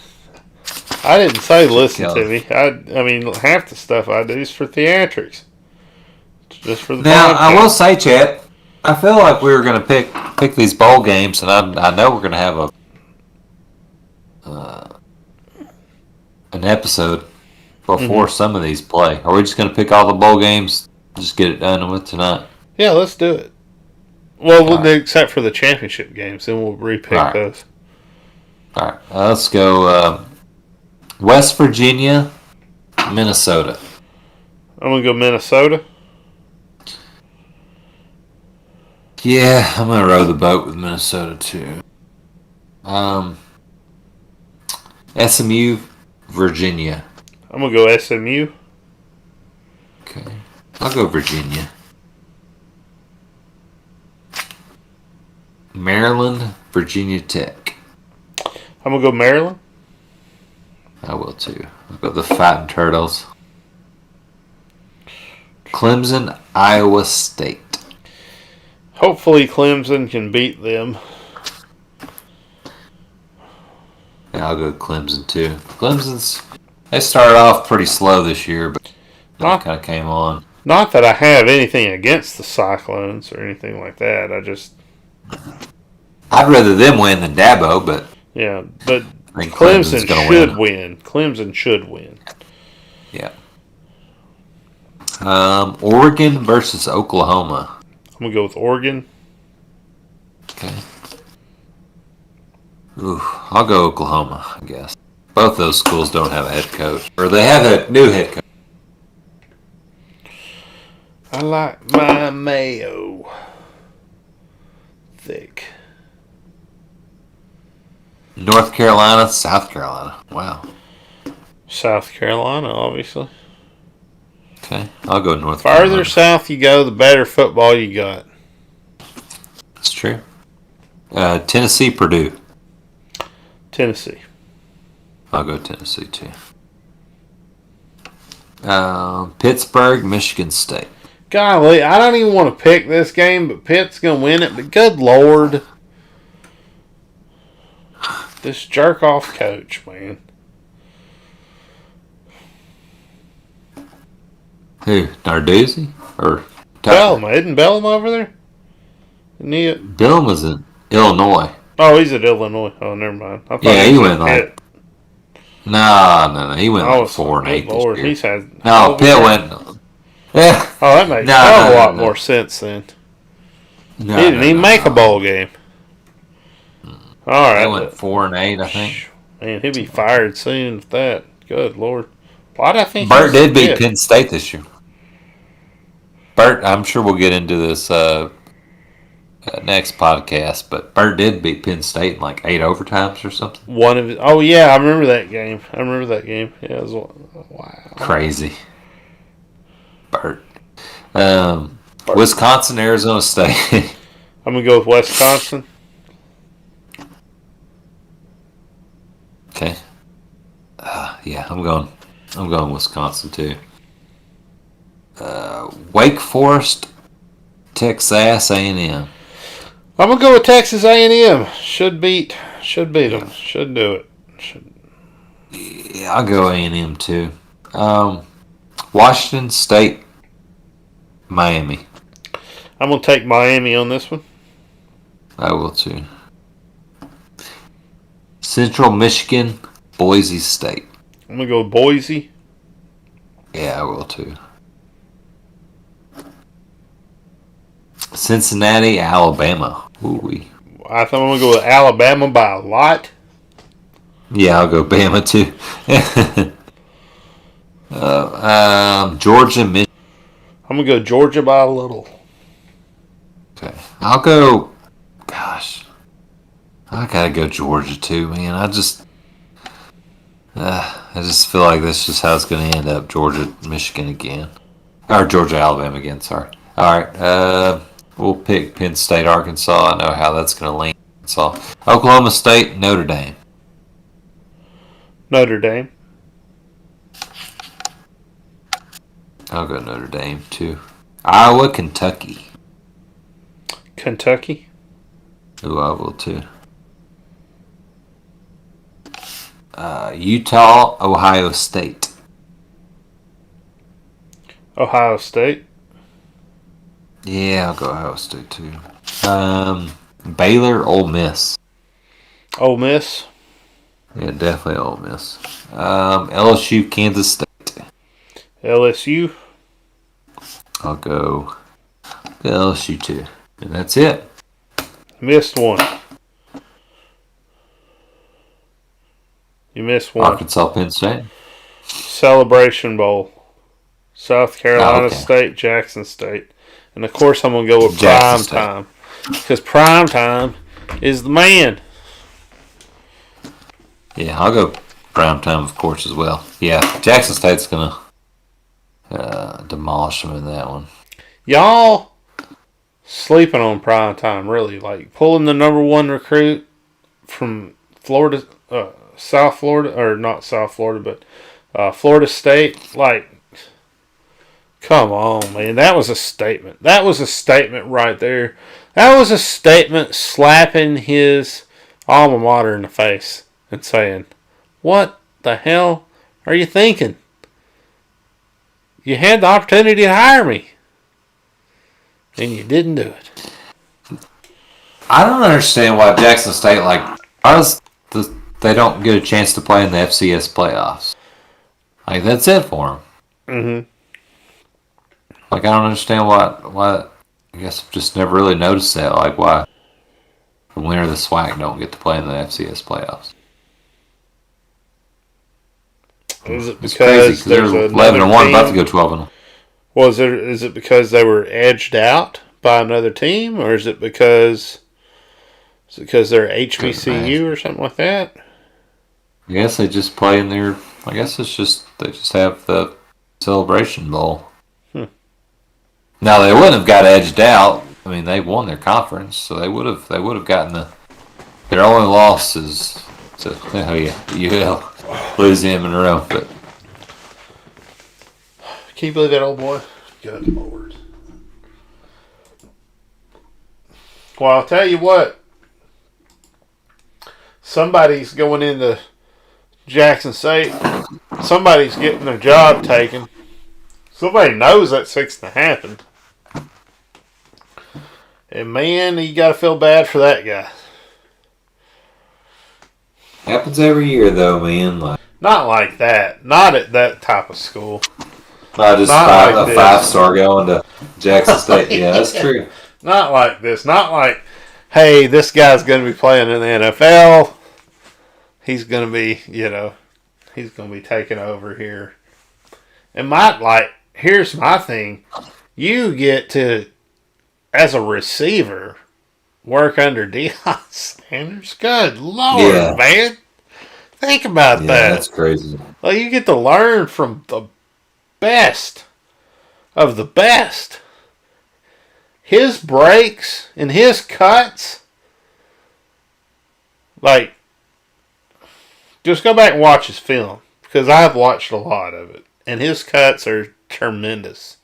I didn't say listen to me. I mean, half the stuff I do is for theatrics. Just for the now, podcast. I will say, Chad, I feel like we were going to pick these bowl games, and I know we're going to have an episode before some of these play. Are we just going to pick all the bowl games, just get it done with tonight? Yeah, let's do it. Well, we'll do except for the championship games, then we'll repick those. All right, let's go West Virginia, Minnesota. I'm going to go Minnesota. Yeah, I'm going to row the boat with Minnesota, too. SMU, Virginia. I'm going to go SMU. Okay. I'll go Virginia. Maryland, Virginia Tech. I'm going to go Maryland. I will, too. I'll go the Fighting Turtles. Clemson, Iowa State. Hopefully Clemson can beat them. Yeah, I'll go Clemson, too. They started off pretty slow this year, but they kind of came on. Not that I have anything against the Cyclones or anything like that. I'd rather them win than Dabo, but... Yeah, but Clemson should win. Clemson should win. Yeah. Oregon versus Oklahoma. I'm going to go with Oregon. Okay. Ooh, I'll go Oklahoma, I guess. Both those schools don't have a head coach. Or they have a new head coach. I like my mayo thick. North Carolina, South Carolina. Wow. South Carolina, obviously. Okay, I'll go North Carolina. Farther south you go, the better football you got. That's true. Tennessee, Purdue. Tennessee. I'll go Tennessee, too. Pittsburgh, Michigan State. Golly, I don't even want to pick this game, but Pitt's going to win it. But good Lord. This jerk-off coach, man. Who? Narduzzi? Or Bellum. Isn't Bellum over there? Isn't he Bellum was in Illinois. Oh, he's at Illinois. Oh, never mind. I thought he went like... No. He went like 4-8 Lord, this year. he's had... No, Pitt went... Yeah. Oh, that makes a lot more sense then. He didn't even make a bowl game. All right. They went 4-8, I think. Man, he'll be fired soon with that. Good Lord. Why do I think Burt did beat Penn State this year. Burt, I'm sure we'll get into this next podcast, but Bird did beat Penn State in like 8 overtimes or something. Oh yeah, I remember that game. Yeah, it was wow. Crazy. Bird. Wisconsin, Arizona State. I'm gonna go with Wisconsin. Okay. Yeah, I'm going Wisconsin too. Wake Forest, Texas A&M. I'm gonna go with Texas A&M. Should beat them. Should do it. Yeah, I'll go A&M too. Washington State, Miami. I'm gonna take Miami on this one. I will too. Central Michigan, Boise State. I'm gonna go with Boise. Yeah, I will too. Cincinnati, Alabama. Ooh-wee. I think I'm gonna go with Alabama by a lot. Yeah, I'll go Bama too. Georgia, Michigan. I'm gonna go Georgia by a little. Okay, I'll go. Gosh, I gotta go Georgia too, man. I just feel like this is just how it's gonna end up. Georgia, Michigan again, or Georgia, Alabama again. Sorry. All right. We'll pick Penn State, Arkansas. I know how that's gonna lean. Arkansas, Oklahoma State, Notre Dame. Notre Dame. I'll go Notre Dame too. Iowa, Kentucky. Kentucky. Ooh, I will too. Utah, Ohio State. Ohio State. Yeah, I'll go Ohio State too. Baylor, Ole Miss. Ole Miss. Yeah, definitely Ole Miss. LSU, Kansas State. LSU. I'll go LSU too. And that's it. Missed one. You missed one. Arkansas, Penn State. Celebration Bowl. South Carolina State, Jackson State. And of course I'm going to go with Prime Time. Because Prime Time is the man. Yeah, I'll go Prime Time, of course, as well. Yeah, Jackson State's going to demolish them in that one. Y'all sleeping on Prime Time, really. Like, pulling the number one recruit from Florida, South Florida, or not South Florida, but Florida State. Like, come on, man. That was a statement. That was a statement right there. That was a statement slapping his alma mater in the face and saying, what the hell are you thinking? You had the opportunity to hire me, and you didn't do it. I don't understand why Jackson State, they don't get a chance to play in the FCS playoffs. Like, that's it for them. Mm-hmm. Like, I don't understand why. I guess I've just never really noticed that. Like, why the winner of the SWAC don't get to play in the FCS playoffs. Is it It's because crazy because they're 11-1, about to go 12-1. Is it because they were edged out by another team, or is it because they're HBCU or something like that? I guess they just play in their. I guess they just have the Celebration Bowl. Now they wouldn't have got edged out. I mean, they won their conference, so they would have gotten their only loss is to UL losing them in a row. But can you believe that, old boy? Good Lord. Well, I'll tell you what. Somebody's going into Jackson State. Somebody's getting their job taken. Somebody knows that's fixing to happen. And man, you got to feel bad for that guy. happens every year, though, man. Not like that. Not at that type of school. Not just a 5-star going to Jackson State. Yeah, that's true. Not like this. Not like, hey, this guy's going to be playing in the NFL. He's going to be, he's going to be taking over here. And here's my thing. You get to, as a receiver, work under Deion Sanders? Good Lord, man. Think about that. That's crazy. Well, you get to learn from the best of the best. His breaks and his cuts, like, just go back and watch his film, because I've watched a lot of it, and his cuts are tremendous.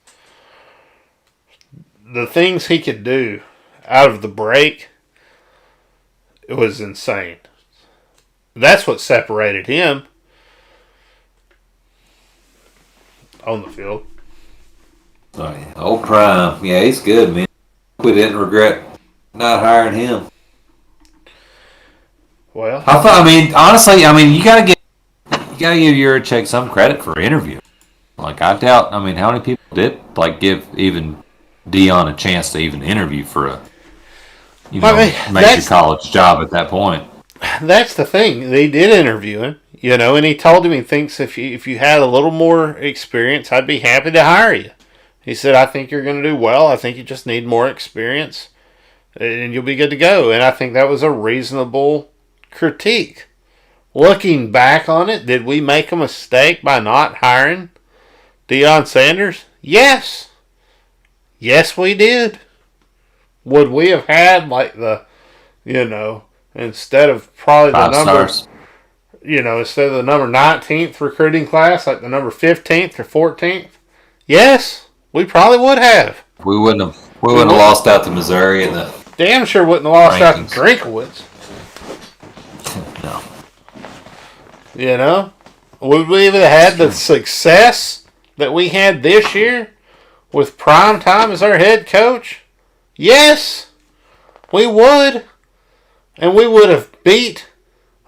The things he could do out of the break, it was insane. That's what separated him on the field. Oh, yeah. Old Prime. Yeah, he's good, man. We didn't regret not hiring him. Well, honestly, you gotta give Yurachek some credit for interviewing. Like, I doubt. how many people did give even Deion a chance to even interview for a major college job at that point? That's the thing. They did interview him, and he told him he thinks if you had a little more experience, I'd be happy to hire you. He said, I think you're going to do well. I think you just need more experience, and you'll be good to go. And I think that was a reasonable critique. Looking back on it, did we make a mistake by not hiring Deion Sanders? Yes. Yes, we did. Would we have had, instead of probably the number, instead of the number 19th recruiting class, like the number 15th or 14th? Yes. We probably would have. We wouldn't have lost out to Missouri and the damn sure wouldn't have lost out to Drinkowitz. No. Would we have had the success that we had this year with Prime Time as our head coach? Yes, we would, and we would have beat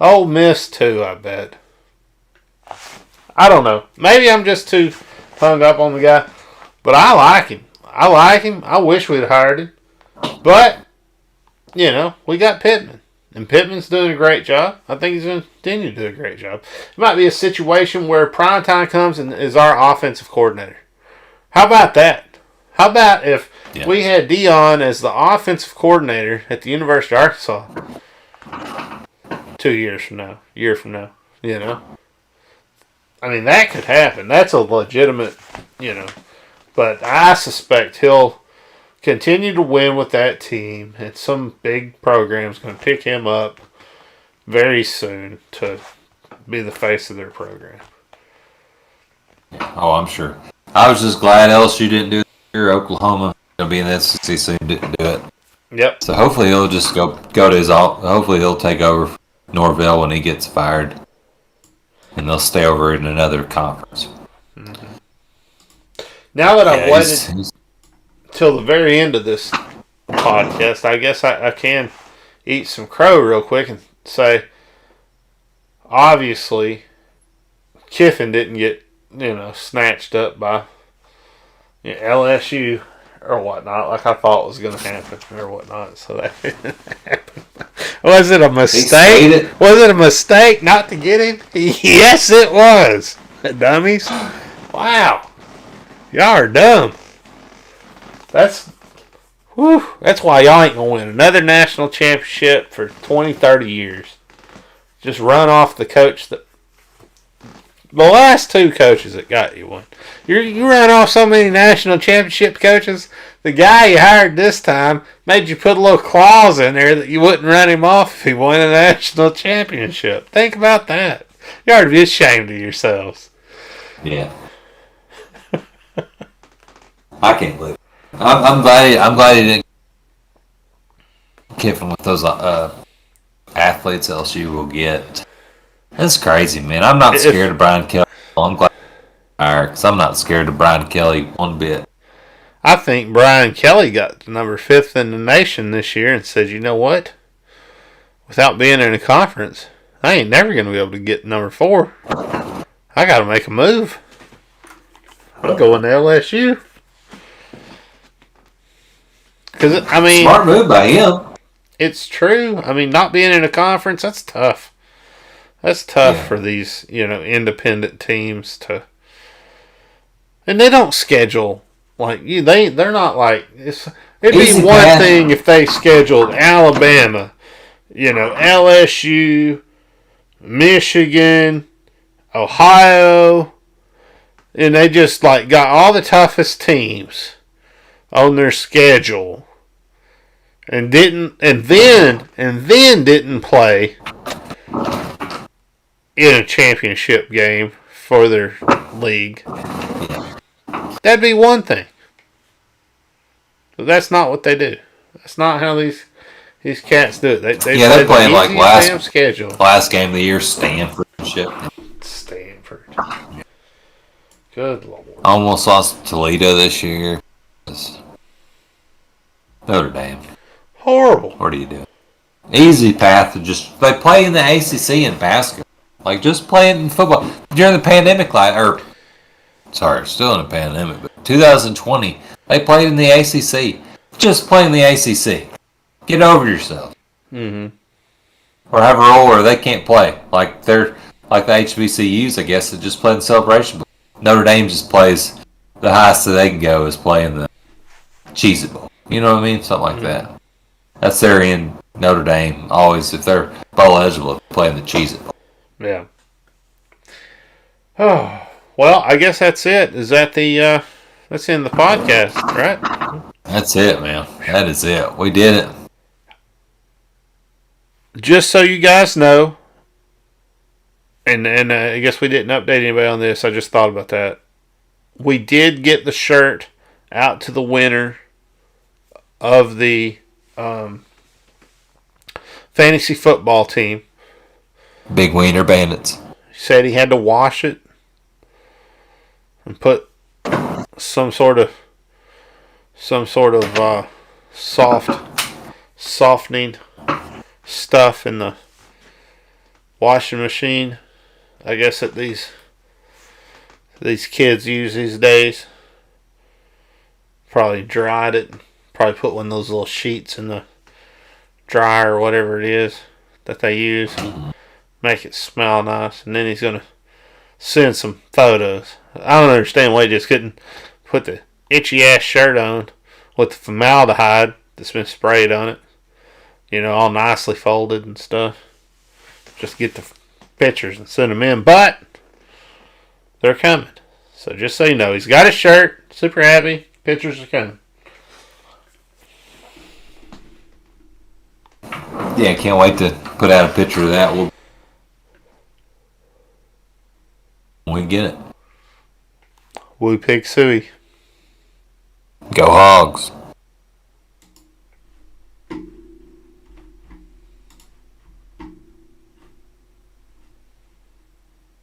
Ole Miss too. I bet. I don't know. Maybe I'm just too hung up on the guy. But I like him. I wish we'd hired him. But, we got Pittman. And Pittman's doing a great job. I think he's going to continue to do a great job. It might be a situation where Primetime comes and is our offensive coordinator. How about that? How about if we had Deion as the offensive coordinator at the University of Arkansas 2 years from now, year from now, that could happen. That's a legitimate, But I suspect he'll continue to win with that team, and some big program's going to pick him up very soon to be the face of their program. Oh, I'm sure. I was just glad LSU didn't do it here. Oklahoma going to be in the SEC soon, didn't do it. Yep. So hopefully he'll just go to his hopefully he'll take over for Norvell when he gets fired, and they'll stay over in another conference. Mm-hmm. Now that I've waited till the very end of this podcast, I guess I can eat some crow real quick and say, obviously, Kiffin didn't get, snatched up by LSU or whatnot, like I thought was going to happen or whatnot. So that didn't happen. Was it a mistake? Was it a mistake not to get him? Yes, it was. Dummies. Wow. Y'all are dumb. That's why y'all ain't going to win another national championship for 20, 30 years. Just run off the coach that... The last two coaches that got you one. You run off so many national championship coaches. The guy you hired this time made you put a little clause in there that you wouldn't run him off if he won a national championship. Think about that. You ought to be ashamed of yourselves. Yeah. I can't believe it. I'm glad he didn't Kiffin with those athletes LSU will get. That's crazy, man. I'm not scared of Brian Kelly. I'm glad because I'm not scared of Brian Kelly one bit. I think Brian Kelly got to number 5th in the nation this year and said, you know what? Without being in a conference, I ain't never going to be able to get number 4. I got to make a move. I'm going to LSU. Because, smart move by him. It's true. Not being in a conference, that's tough. That's tough for these, independent teams to... And they don't schedule Like they're not like it'd Easy be one pass. thing if they scheduled Alabama, LSU, Michigan, Ohio, and they just like got all the toughest teams on their schedule, and then didn't play in a championship game for their league. That'd be one thing. But that's not what they do. That's not how these cats do it. They they're play playing the like easiest damn schedule. last game of the year, Stanford and shit. Stanford. Good Lord. Almost lost to Toledo this year. Notre Dame. Horrible. What do you do? Easy path to just they play in the ACC in basketball. Like just play it in football during the pandemic. Still in a pandemic, but 2020 they played in the ACC. Just play in the ACC. Get over yourself. Mm-hmm. Or have a role where they can't play. Like they're like the HBCUs, I guess, that just play in Celebration Bowl. Notre Dame just plays the highest that they can go is playing the Cheez-It Bowl. You know what I mean? Something like that. That's their in Notre Dame. Always, if they're bowl eligible, playing the Cheez-It Bowl. Yeah. Oh, well, I guess that's it. Is that that's the end of the podcast, right? That's it, man. That is it. We did it. Just so you guys know, and I guess we didn't update anybody on this. I just thought about that. We did get the shirt out to the winner of the fantasy football team. Big Wiener Bandits. He said he had to wash it and put some sort of softening stuff in the washing machine. I guess that these kids use these days. Probably dried it. Probably put one of those little sheets in the dryer or whatever it is that they use. Make it smell nice. And then he's going to send some photos. I don't understand why he just couldn't put the itchy ass shirt on with the formaldehyde that's been sprayed on it. All nicely folded and stuff. Just get the pictures and send them in. But they're coming. So just so you know, he's got his shirt. Super happy. Pictures are coming. Yeah, can't wait to put out a picture of that. We get it. Woo Pig Suey. Go Hogs.